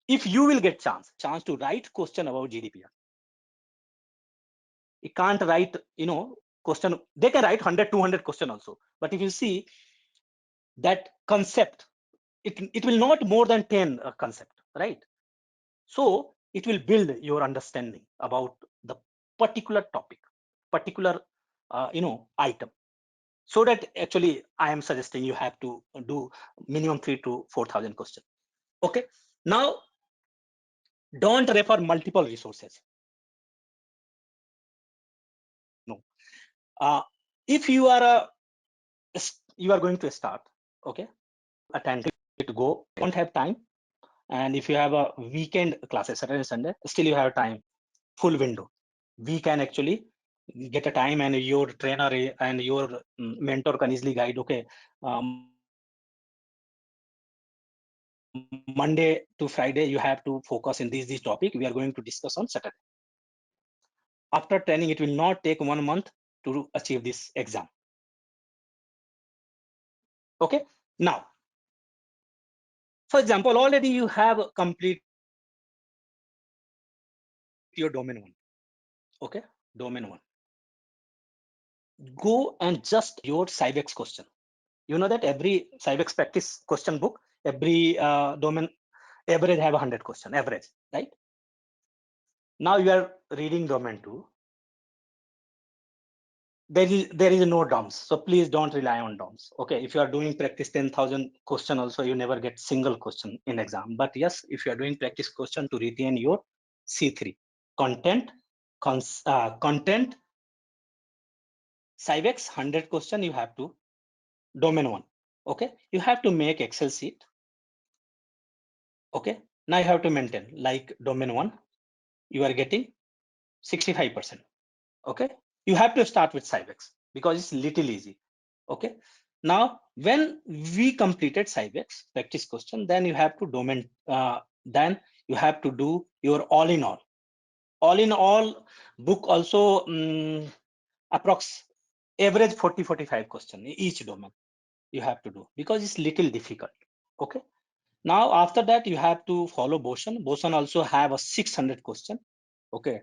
if you will get chance to write question about GDPR. You can't write question. They can write 100 200 question also, but if you see that concept, it will not more than 10 concept, right? So it will build your understanding about the particular topic, particular item. So that actually I am suggesting you have to do minimum 3 to 4,000 questions. Okay, now don't refer multiple resources. No, if you are going to start, okay, attend to go, don't have time, and if you have a weekend classes, Saturday Sunday, still you have time, full window. We can actually get a time, and your trainer and your mentor can easily guide. Okay, Monday to Friday you have to focus in this topic we are going to discuss on Saturday. After training, it will not take 1 month to achieve this exam. Okay, now for example, already you have complete your domain 1. Okay, domain 1. Go and just your CyBEX question. You know that every Cybex practice question book, every domain average have 100 question average, right? Now you are reading domain 2. There is no DOMs, so please don't rely on DOMs. Okay, if you are doing practice 10,000 question, also you never get single question in exam. But yes, if you are doing practice question to retain your C3 content, content Cybex 100 question, you have to domain 1. Okay, you have to make Excel sheet. Okay, now you have to maintain like domain 1, you are getting 65%. Okay, you have to start with Cybex because it's little easy. Okay, now when we completed Cybex practice question, then you have to domain, then you have to do your all in all book also, approx average 40-45 question each domain you have to do because it's little difficult. Okay, now after that you have to follow Boshan. Boshan also have a 600 question. Okay,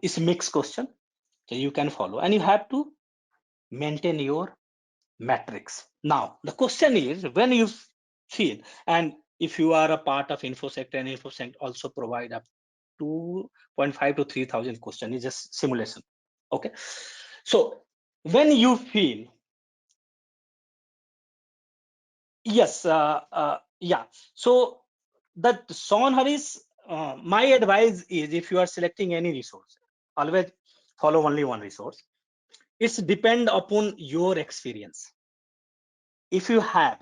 it's a mixed question, so you can follow, and you have to maintain your metrics. Now the question is, when you feel, and if you are a part of InfosecTrain, and InfosecTrain also provide up 2.5 to 3,000 question, is just simulation. Okay, so when you feel, yes, yeah, so that Sean Harris, my advice is, if you are selecting any resource, always follow only one resource. It's depend upon your experience. If you have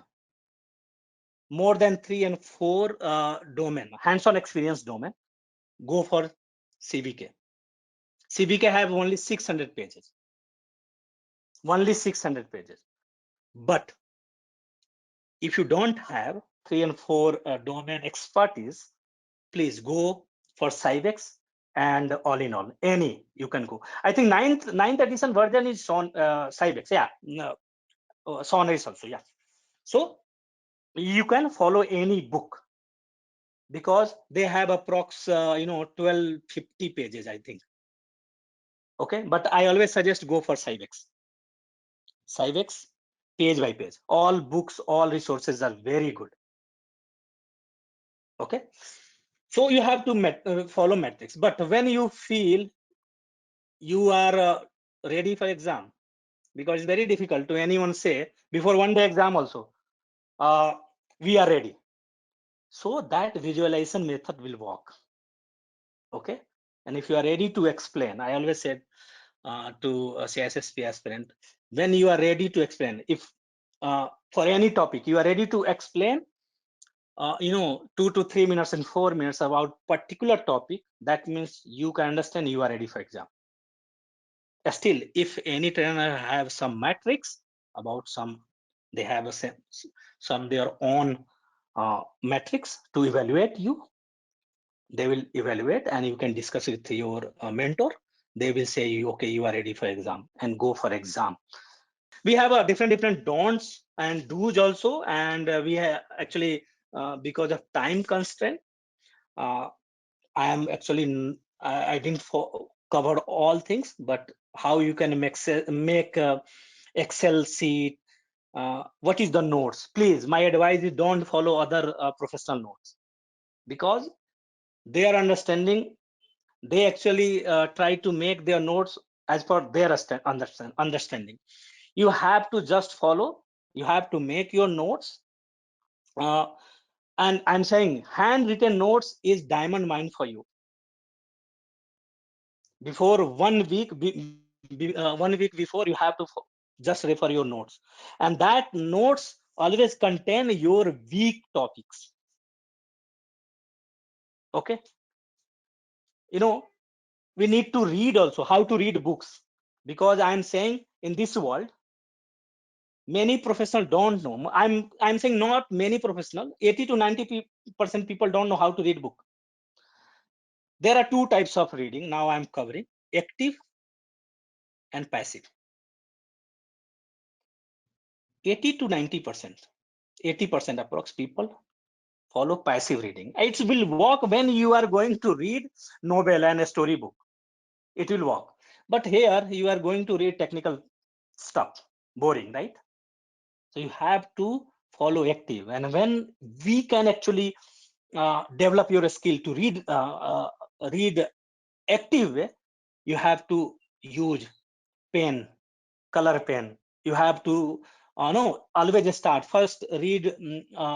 more than 3 and 4 domain, hands-on experience domain, go for CBK. CBK have only 600 pages. Only 600 pages. But if you don't have 3 and 4 domain expertise, please go for Cybex and all in all. Any you can go. I think ninth edition version is on Cybex. Yeah, no, Son is also, yeah. So you can follow any book because they have approx 1250 pages, I think. Okay, but I always suggest go for Cybex page by page. All books, all resources are very good. Okay, so you have to follow metrics. But when you feel you are ready for exam, because it's very difficult to anyone say before one day exam also, we are ready. So that visualization method will work. Okay, and if you are ready to explain, I always said to a CISSP aspirant, when you are ready to explain, if for any topic you are ready to explain 2 to 3 minutes and 4 minutes about particular topic, that means you can understand you are ready for exam. Still, if any trainer have some metrics about some, they have some their own metrics to evaluate you, they will evaluate, and you can discuss with your mentor. They will say you, okay, you are ready for exam, and go for exam. We have a different don'ts and do's also, and we have actually, because of time constraint, I am actually, I didn't cover all things, but how you can make Excel sheet, what is the notes. Please, my advice is don't follow other professional notes, because their understanding, they actually try to make their notes as per their understanding. You have to just follow, you have to make your notes, and I'm saying handwritten notes is diamond mine for you. Before 1 week, 1 week before, you have to just refer your notes, and that notes always contain your weak topics. Okay, we need to read also, how to read books, because I'm saying in this world many professionals don't know. I'm saying not many professionals, 80 to 90% people don't know how to read book. There are two types of reading now I'm covering: active and passive. 80 to 90%, 80% approx people follow passive reading. It will work when you are going to read novel and a storybook. It will work. But here you are going to read technical stuff, boring, right? So you have to follow active. And when we can actually develop your skill to read active way, you have to use pen, color pen. You have to no, always start first read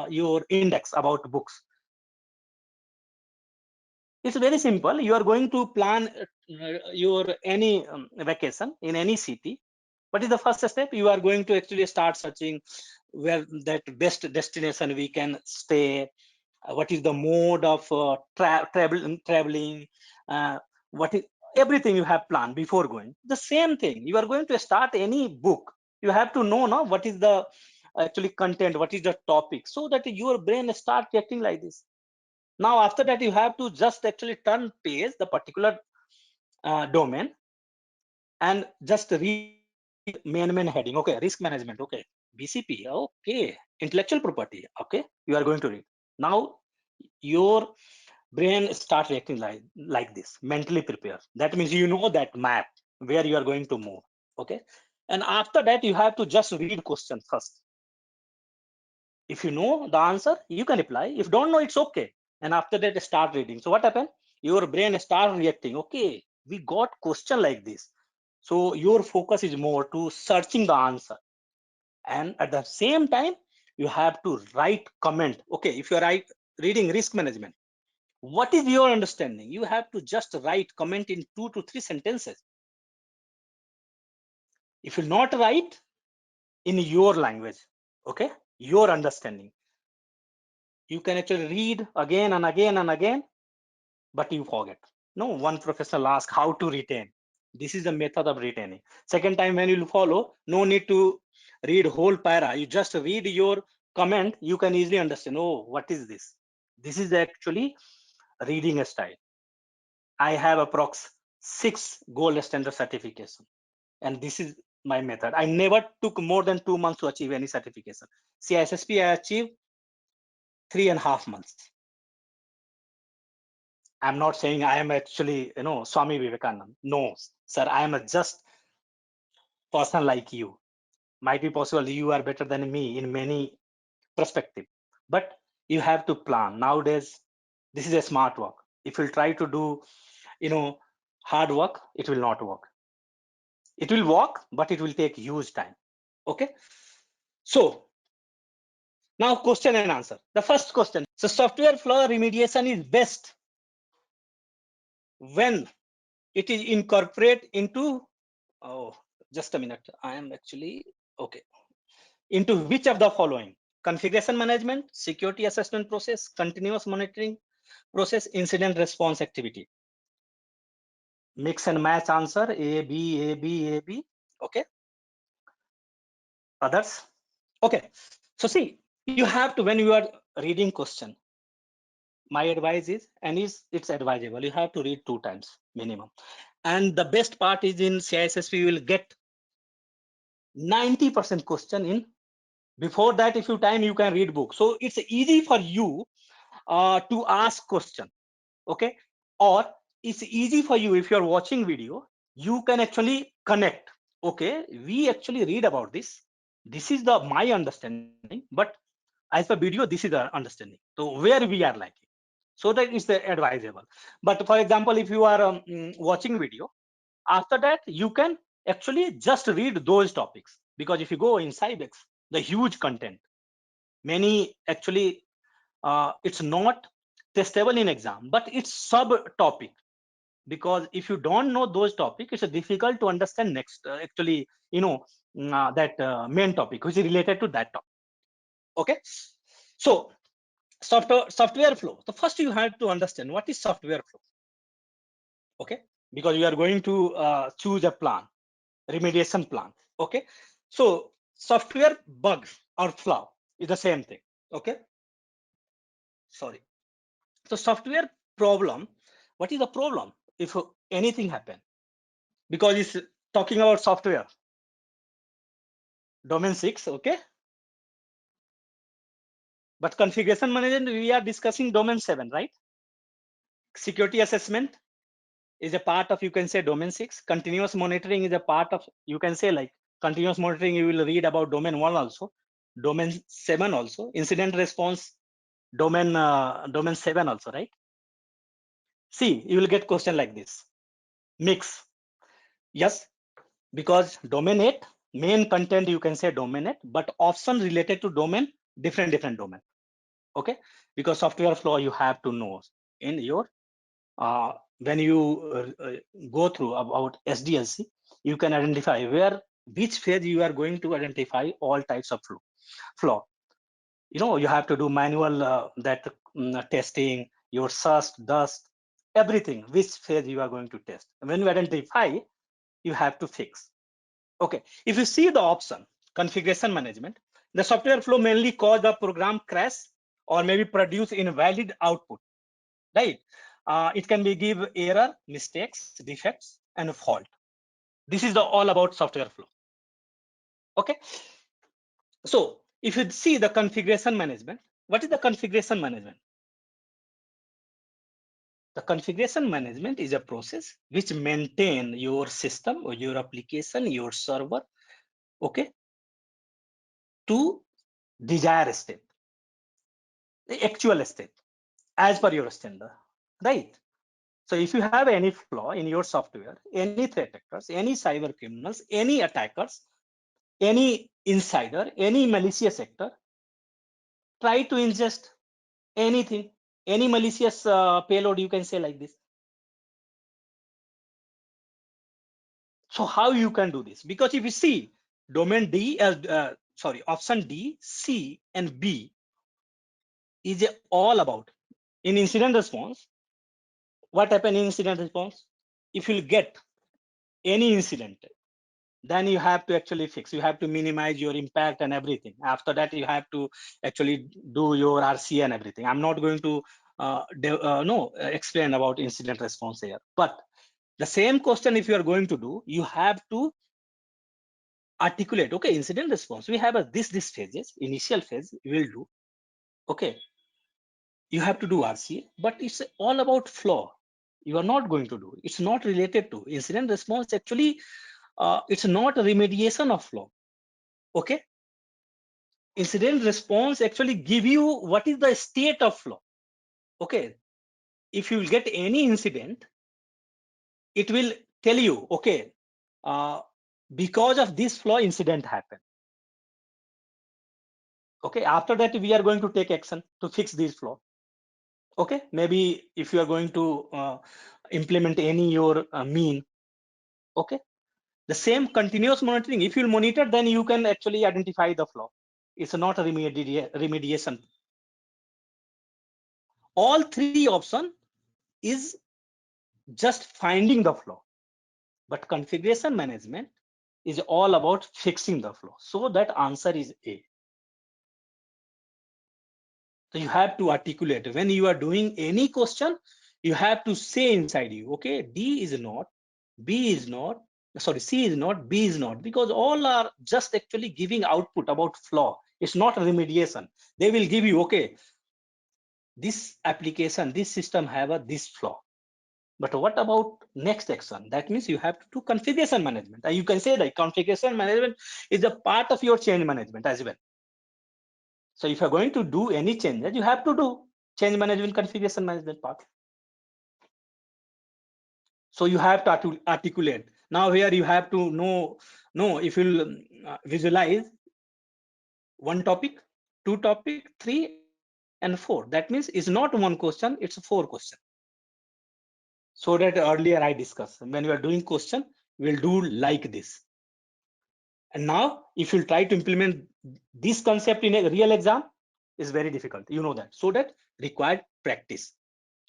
your index about books. It's very simple. You are going to plan your any vacation in any city. What is the first step? You are going to actually start searching where that best destination we can stay. What is the mode of traveling? What is everything you have planned before going? The same thing. You are going to start any book. You have to know no, what is the actually content, what is the topic, so that your brain start reacting like this. Now, after that, you have to just actually turn page the particular domain and just read main heading. Okay, risk management. Okay, BCP. Okay, intellectual property. Okay, you are going to read. Now, your brain start reacting like this. Mentally prepare. That means you know that map where you are going to move. Okay, and after that, you have to just read question first. If you know the answer, you can reply. If don't know, it's okay. And after that, start reading. So what happened? Your brain start reacting. Okay, we got question like this. So your focus is more to searching the answer. And at the same time, you have to write comment. Okay, if you're reading risk management, what is your understanding? You have to just write comment in 2 to 3 sentences. If you not write in your language, okay, your understanding, you can actually read again and again and again, but you forget. No, one professional asked how to retain. This is the method of retaining. Second time when you follow, no need to read whole para. You just read your comment. You can easily understand. Oh, what is this? This is actually reading style. I have approx 6 gold standard certification, and this is my method. I never took more than 2 months to achieve any certification. CISSP I achieved 3.5 months. I'm not saying I am actually, Swami Vivekananda. No, sir, I am a just person like you. Might be possible you are better than me in many perspective, but you have to plan. Nowadays, this is a smart work. If you try to do, hard work, it will not work. It will work, but it will take huge time. Okay. So now question and answer. The first question. So software flaw remediation is best when it is incorporate into, oh, just a minute. I am actually, okay. Into which of the following? Configuration management, security assessment process, continuous monitoring process, incident response activity. Mix and match answer, A, B, A, B, A, B. Okay. Others? Okay. So see, you have to, when you are reading question, my advice is, and it's advisable, you have to read 2 times minimum. And the best part is in CISSP, you will get 90% question in. Before that, if you time, you can read book. So it's easy for you to ask question. Okay. Or it's easy for you if you're watching video, you can actually connect. Okay, we actually read about this. This is the my understanding, but as per video, this is the understanding. So where we are lacking. So that is the advisable. But for example, if you are watching video, after that you can actually just read those topics, because if you go in Cybex, the huge content, many actually it's not testable in exam, but it's sub topic. Because if you don't know those topics, it's difficult to understand next actually, that main topic which is related to that topic. Okay. So software flow. So first you have to understand what is software flow. Okay, because you are going to choose a plan, remediation plan. Okay, so software bug or flaw is the same thing. Okay, sorry. So software problem, what is the problem if anything happen? Because it's talking about software, domain 6. Okay, but configuration management, we are discussing domain 7, right? Security assessment is a part of, you can say, domain 6. Continuous monitoring is a part of, you can say, like continuous monitoring, you will read about domain 1 also. domain 7 also, incident response domain 7 also, right? See, you will get question like this. Mix. Yes, because domain 8, main content you can say domain 8, but option related to domain, different domain. Okay, because software flow you have to know in your when you go through about SDLC, you can identify which phase you are going to identify all types of flow. You know, you have to do manual testing, your SUST, dust, everything, which phase you are going to test. When you identify, you have to fix. Okay, if you see the option, configuration management, the software flow mainly cause the program crash or maybe produce invalid output, right? It can be give error, mistakes, defects, and fault. This is the all about software flow. Okay, so if you see the configuration management, what is the configuration management? The configuration management is a process which maintain your system or your application, your server, okay, to desired state, the actual state, as per your standard, right? So if you have any flaw in your software, any threat actors, any cyber criminals, any attackers, any insider, any malicious actor try to ingest anything, any malicious payload, you can say like this. So how you can do this? Because if you see domain D, option D, C, and B is all about in incident response. What happened in incident response? If you get any incident, then you have to actually fix. You have to minimize your impact and everything. After that, you have to actually do your RC and everything. I'm not going to explain about incident response here, but the same question if you are going to do, you have to articulate. Okay, incident response. We have this phases. Initial phase we will do. Okay, you have to do RC, but it's all about flaw. You are not going to do. It's not related to incident response. Actually, it's not a remediation of flaw. Okay, incident response actually give you what is the state of flaw. Okay, if you get any incident, it will tell you, okay, because of this flaw incident happened. Okay, after that we are going to take action to fix this flaw. Okay, maybe if you are going to implement any your mean. Okay, the same continuous monitoring, if you monitor, then you can actually identify the flaw. It's not a remediation. All three option is just finding the flaw, but configuration management is all about fixing the flaw. So that answer is A. So you have to articulate when you are doing any question, you have to say inside you, okay, D is not, B is not, sorry, C is not, B is not, because all are just actually giving output about flaw. It's not a remediation. They will give you, okay, this application, this system have this flaw. But what about next action? That means you have to do configuration management. You can say that configuration management is a part of your change management as well. So if you're going to do any changes, you have to do change management, configuration management part. So you have to articulate. Now here you have to know if you visualize one topic, two topic, 3 and 4. That means it's not one question, it's 4 questions. So that earlier I discussed, when you are doing question, we'll do like this. And now if you try to implement this concept in a real exam, is very difficult. You know that. So that required practice.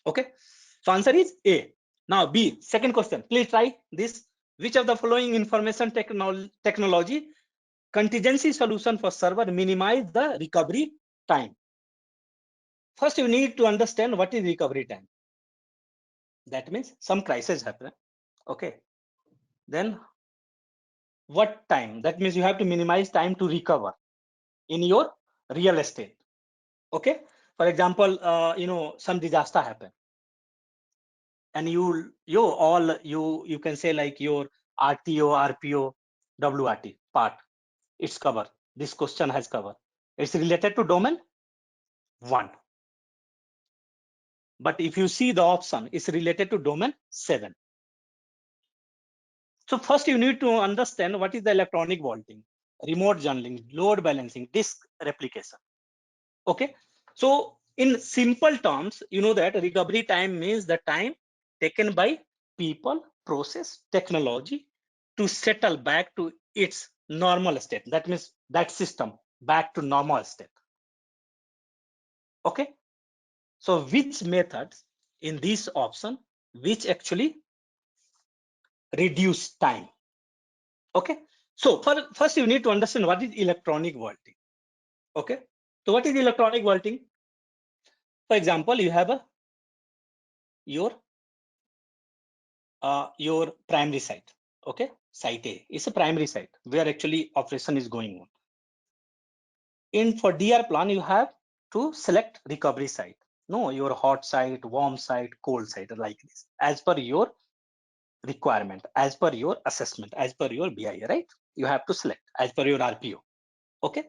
Okay. So answer is A. Now B, second question. Please try this. Which of the following information technology contingency solution for server minimize the recovery time? First, you need to understand what is recovery time. That means some crisis happen. Okay. Then what time? That means you have to minimize time to recover in your real estate. Okay. For example, some disaster happen, and you can say like your RTO, RPO, WRT part. It's covered. This question has covered. It's related to domain 1. But if you see the option, it's related to domain 7. So first you need to understand what is the electronic vaulting, remote journaling, load balancing, disk replication. Okay. So in simple terms, you know that recovery time means the time taken by people, process, technology to settle back to its normal state. That means that system back to normal state. Okay. So which methods in this option which actually reduce time? Okay. So first you need to understand what is electronic vaulting. Okay. So what is electronic vaulting? For example, you have your primary site. Okay. Site A is a primary site where actually operation is going on. In for DR plan, you have to select recovery site. No, your hot site, warm site, cold site, like this, as per your requirement, as per your assessment, as per your BI, right? You have to select as per your RPO. Okay.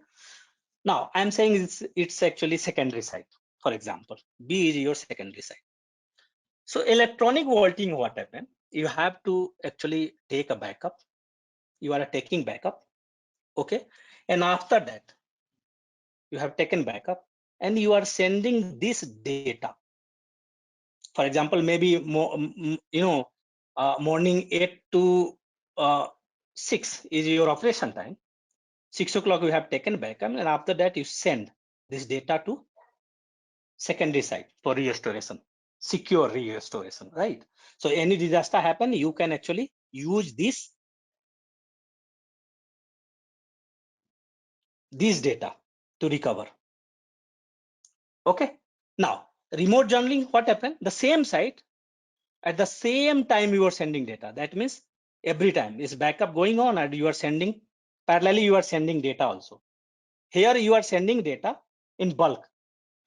Now I'm saying it's actually secondary site. For example, B is your secondary site. So electronic vaulting, what happened? You have to actually take a backup. You are taking backup. Okay. And after that, you have taken backup and you are sending this data. For example, maybe morning 8 to 6 is your operation time. 6 o'clock you have taken backup, and after that you send this data to secondary site for restoration, secure restoration, right? So any disaster happen, you can actually use this data to recover. Okay. Now remote journaling, what happened? The same site at the same time you are sending data. That means every time is backup going on and you are sending parallelly, you are sending data also. Here you are sending data in bulk,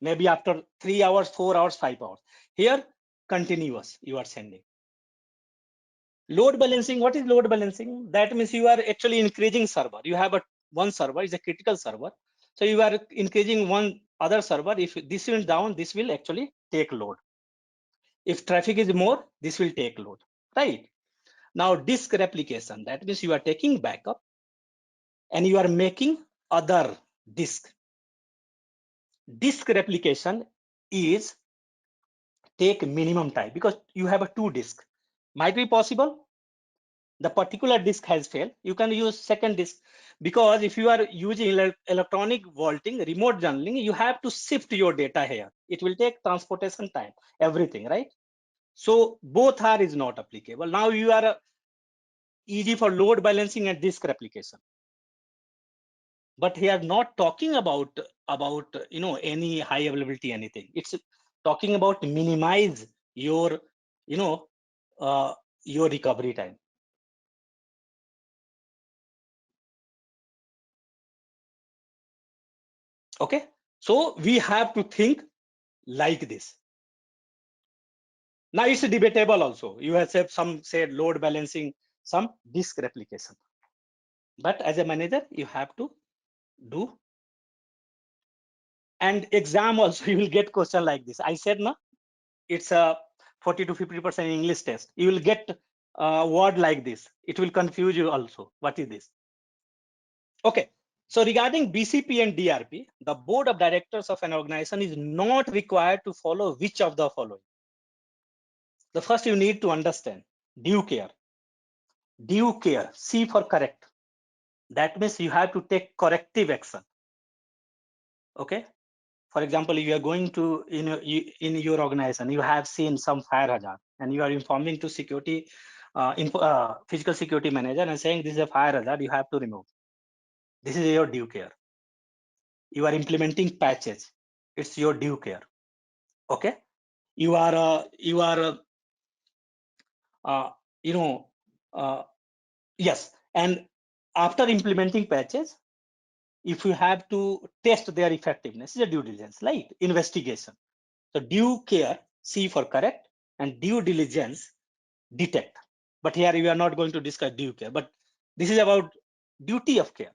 maybe after 3 hours, 4 hours, 5 hours. Here continuous you are sending. Load balancing, what is load balancing? That means you are actually increasing server. You have one server is a critical server. So you are increasing one other server. If this went down, this will actually take load. If traffic is more, this will take load, right? Now disk replication, that means you are taking backup and you are making other disk. Disk replication is take minimum time because you have a 2 disk. Might be possible the particular disk has failed. You can use second disk because if you are using electronic vaulting, remote journaling, you have to shift your data here. It will take transportation time, everything, right? So both are is not applicable. Now you are easy for load balancing and disk replication. But he are not talking about any high availability anything. It's talking about minimize your your recovery time. Okay, so we have to think like this. Now it's debatable also. You have said some said load balancing, some disk replication, but as a manager you have to do. And exam also you will get question like this. I said no, it's a 40 to 50% English test. You will get a word like this. It will confuse you also. What is this? Okay. So regarding BCP and DRP, the board of directors of an organization is not required to follow which of the following. The first you need to understand due care. Due care, C for correct. That means you have to take corrective action. Okay. For example, if you are going to in your organization, you have seen some fire hazard and you are informing to security physical security manager and saying this is a fire hazard, you have to remove. This is your due care. You are implementing patches, it's your due care. Okay. You are yes, and after implementing patches, if you have to test their effectiveness, is a due diligence, right? Investigation. So due care, C for correct, and due diligence, detect. But here we are not going to discuss due care, but this is about duty of care.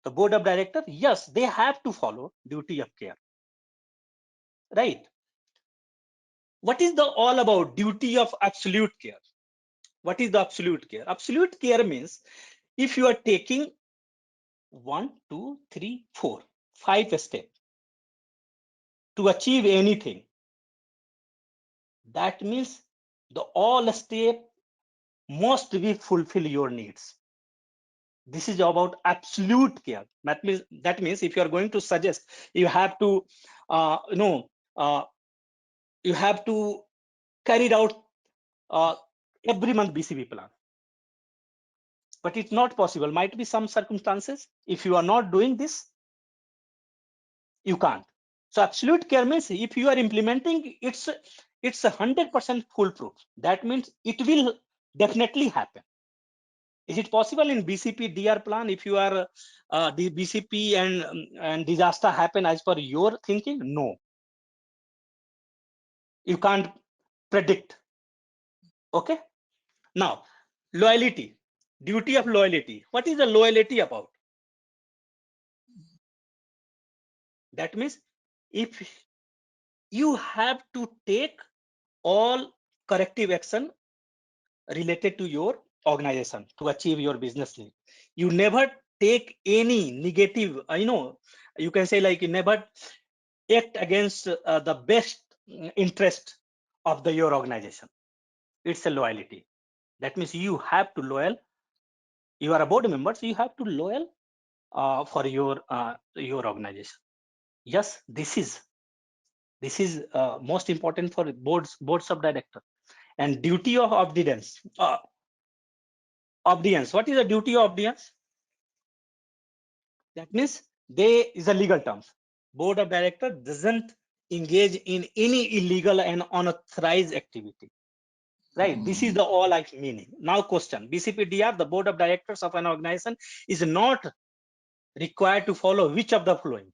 The board of directors, yes, they have to follow duty of care, right? What is the all about duty of absolute care? What is the absolute care? Absolute care means if you are taking 1, 2, 3, 4, 5 steps to achieve anything, that means the all step must be fulfill your needs. This is about absolute care. That means if you are going to suggest, you have to uh, you have to carry out uh, every month BCP plan. But it's not possible. Might be some circumstances. If you are not doing this, you can't. So absolute care means if you are implementing, it's 100% foolproof. That means it will definitely happen. Is it possible in BCP DR plan if you are the BCP and disaster happen as per your thinking? No, you can't predict. Okay. Now, loyalty, duty of loyalty. What is the loyalty about? That means if you have to take all corrective action related to your organization to achieve your business need. You never take any negative, you can say like you never act against the best interest of your organization. It's a loyalty. That means you have to loyal. You are a board member, so you have to loyal for your organization. Yes, this is most important for boards of director. And duty of obedience. Obedience. What is the duty of obedience? That means they is a legal terms. Board of director doesn't engage in any illegal and unauthorized activity. Right. This is the all like meaning. Now question. BCPDR, the board of directors of an organization is not required to follow which of the following?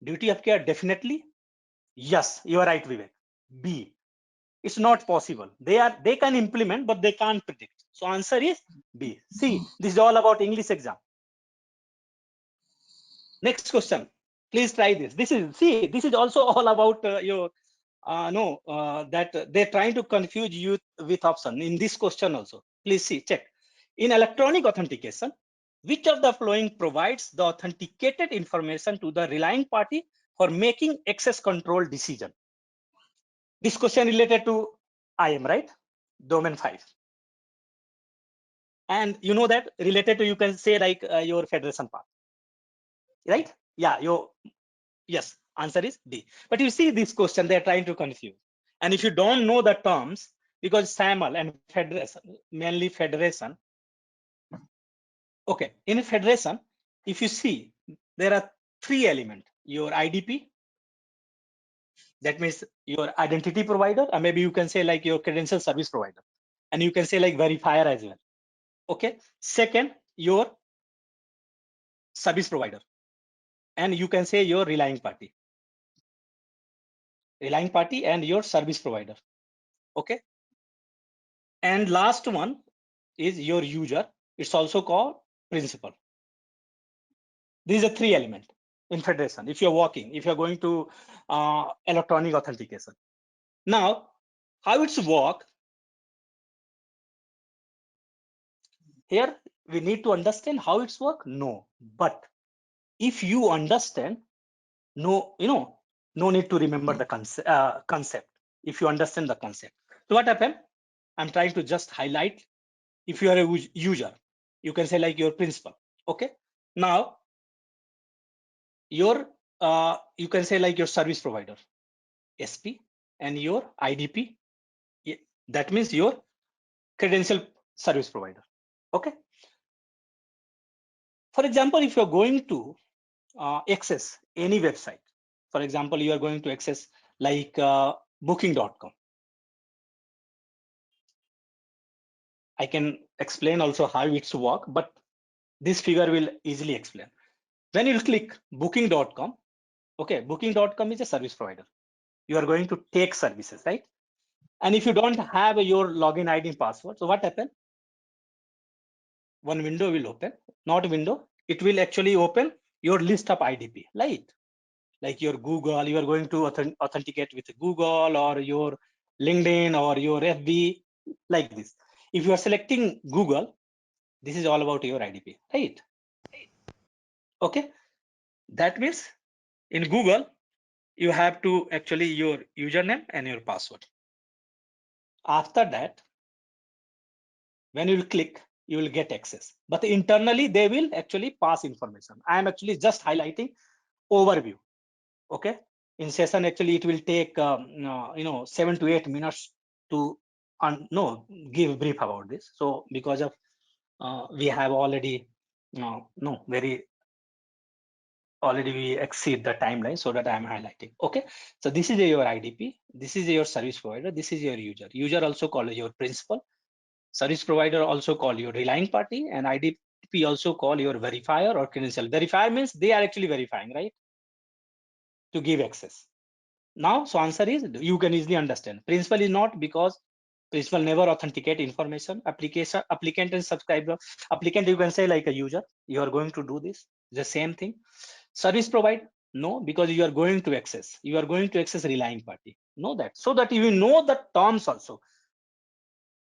Duty of care, definitely. Yes, you are right, Vivek. B. It's not possible. They can implement, but they can't predict. So answer is B. See, this is all about English exam. Next question. Please try this. This is also all about your that they're trying to confuse you with option in this question also. Please see, check. In electronic authentication, which of the following provides the authenticated information to the relying party for making access control decision? This question related to IM, right? Domain 5. And you know that related to, you can say like your federation path, right? Yeah, yes, answer is D. But you see this question, they're trying to confuse. And if you don't know the terms, because SAML and federation, mainly federation. Okay, in a federation, if you see, there are 3 elements. Your IDP, that means your identity provider, or maybe you can say like your credential service provider. And you can say like verifier as well. Okay, second, your service provider. And you can say your relying party and your service provider. Okay. And last one is your user. It's also called principal. These are 3 elements in federation. If you're going to electronic authentication. Now, how it's work? Here we need to understand how it's work. No, but if you understand, no need to remember the concept. If you understand the concept, so what happened? I'm trying to just highlight. If you are a user, you can say like your principal. Okay. Now your you can say like your service provider, SP, and your IDP. That means your credential service provider. Okay. For example, if you're going to access any website, for example, you are going to access like booking.com. I can explain also how it's work, but this figure will easily explain. When you click booking.com, okay, booking.com is a service provider. You are going to take services, right? And if you don't have your login ID and password, so what happens? One window will open, not a window, it will actually open your list of IDP, right? Like your Google, you are going to authenticate with Google or your LinkedIn or your FB, like this. If you are selecting Google, this is all about your IDP, right? Okay, that means in Google, you have to actually your username and your password. After that, when you will click, you will get access. But internally, they will actually pass information. I am actually just highlighting overview. Okay, in session actually it will take 7 to 8 minutes to give brief about this. So because of we have already already we exceed the timeline, so that I am highlighting. Okay, so this is your IDP, this is your service provider, this is your user also called your principal, service provider also call your relying party, and IDP also call your verifier or credential. Verifier means they are actually verifying, right, to give access. Now, so answer is, you can easily understand. Principal is not, because principal never authenticate information. Applicant and subscriber. Applicant, you can say like a user, you are going to do this, the same thing. Service provider, no, because you are going to access. You are going to access relying party. Know that, so that you know the terms also.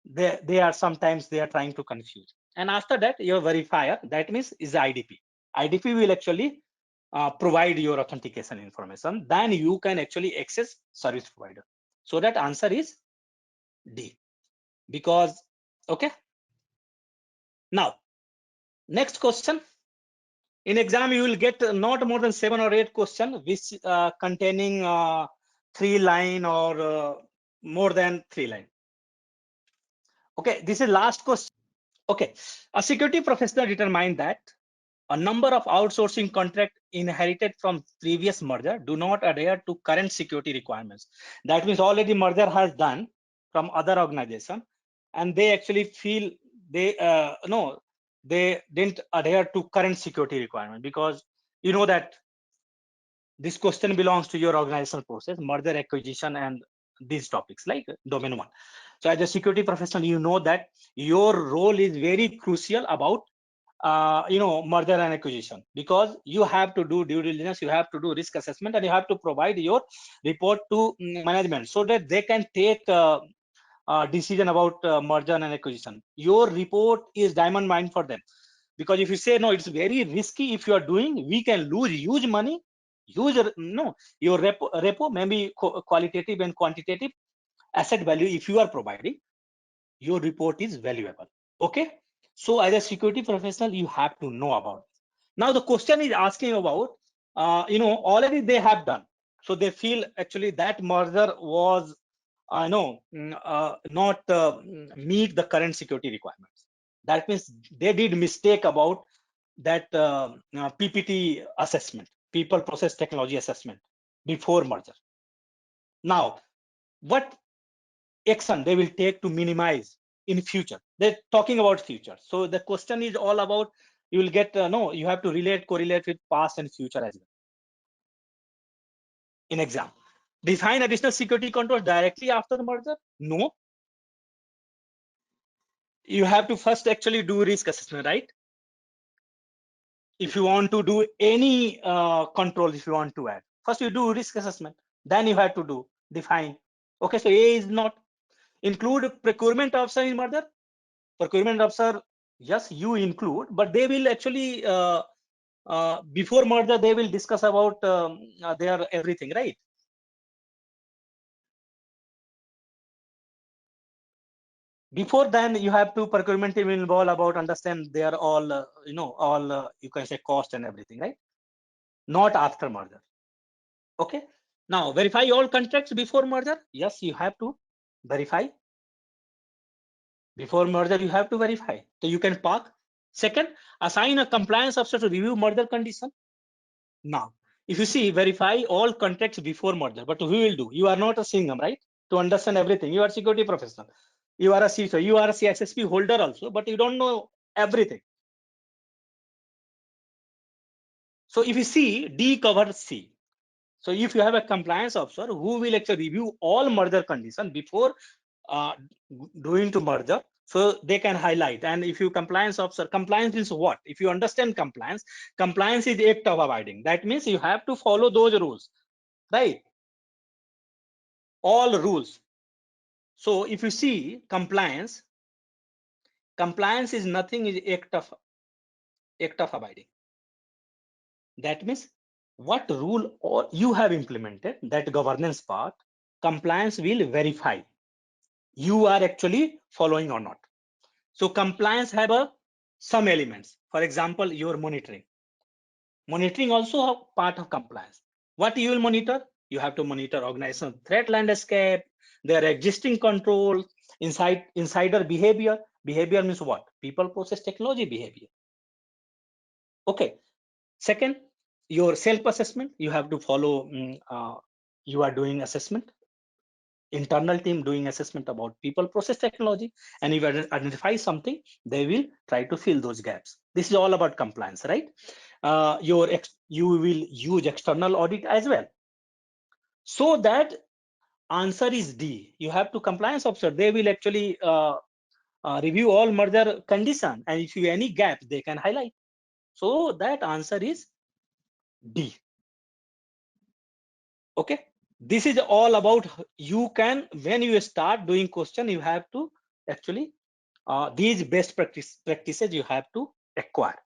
They are sometimes they are trying to confuse. And after that, your verifier, that means is the IDP. IDP will actually provide your authentication information. Then you can actually access service provider. So that answer is D. Because, okay. Now, next question. In exam, you will get not more than 7 or 8 questions which containing 3 line or more than 3 line. Okay, this is last question. Okay, a security professional determined that a number of outsourcing contracts inherited from previous merger do not adhere to current security requirements. That means already merger has done from other organization, and they actually feel they they didn't adhere to current security requirement, because you know that this question belongs to your organizational process, merger, acquisition, and these topics like domain 1. So as a security professional, you know that your role is very crucial about merger and acquisition, because you have to do due diligence, you have to do risk assessment, and you have to provide your report to management so that they can take decision about merger and acquisition. Your report is diamond mine for them, because if you say no, it's very risky, if you are doing, we can lose huge money, huge your repo maybe qualitative and quantitative asset value. If you are providing, your report is valuable. Okay, so as a security professional, you have to know about it. Now the question is asking about already they have done, so they feel actually that merger was not meet the current security requirements. That means they did mistake about that PPT assessment, people process technology assessment, before merger. Now what action they will take to minimize in future? They're talking about future, so the question is all about, you will get you have to correlate with past and future as well in exam. Define additional security controls directly after the merger? No, you have to first actually do risk assessment, right? If you want to do any control, if you want to add, first you do risk assessment, then you have to do define. Okay, so A is not. Include procurement officer in merger? Procurement officer, yes, you include, but they will actually before merger they will discuss about their everything, right? Before then, you have to procurement team involved about understand they are all all you can say cost and everything, right? Not after merger. Okay, now verify all contracts before merger. Yes, you have to verify before merger, you have to verify, so you can park. Second, assign a compliance officer to review merger condition. Now, if you see, verify all contracts before merger, but who will do? You are not a Singham, right? To understand everything, you are security professional. You are a CISO, you are a CISSP holder also, but you don't know everything. So if you see, D covers C. So if you have a compliance officer who will actually review all merger conditions before doing to merger, So they can highlight. And if you compliance officer, compliance is what? If you understand compliance, compliance is act of abiding. That means you have to follow those rules, right? All rules. So if you see compliance, compliance is nothing, is act of abiding. That means what rule or you have implemented, that governance part, compliance will verify you are actually following or not. So compliance have some elements. For example, your monitoring. Monitoring also a part of compliance. What you will monitor? You have to monitor organizational threat landscape, their existing controls, insider behavior. Behavior means what? People, process, technology behavior. Okay. Second, your self-assessment. You have to follow. You are doing assessment. Internal team doing assessment about people, process, technology, and if you identify something, they will try to fill those gaps. This is all about compliance, right? You will use external audit as well. So that answer is D. You have to compliance officer. They will actually review all merger condition, and if you any gap, they can highlight. So that answer is D. Okay. This is all about you can, when you start doing question, you have to actually these best practices you have to acquire.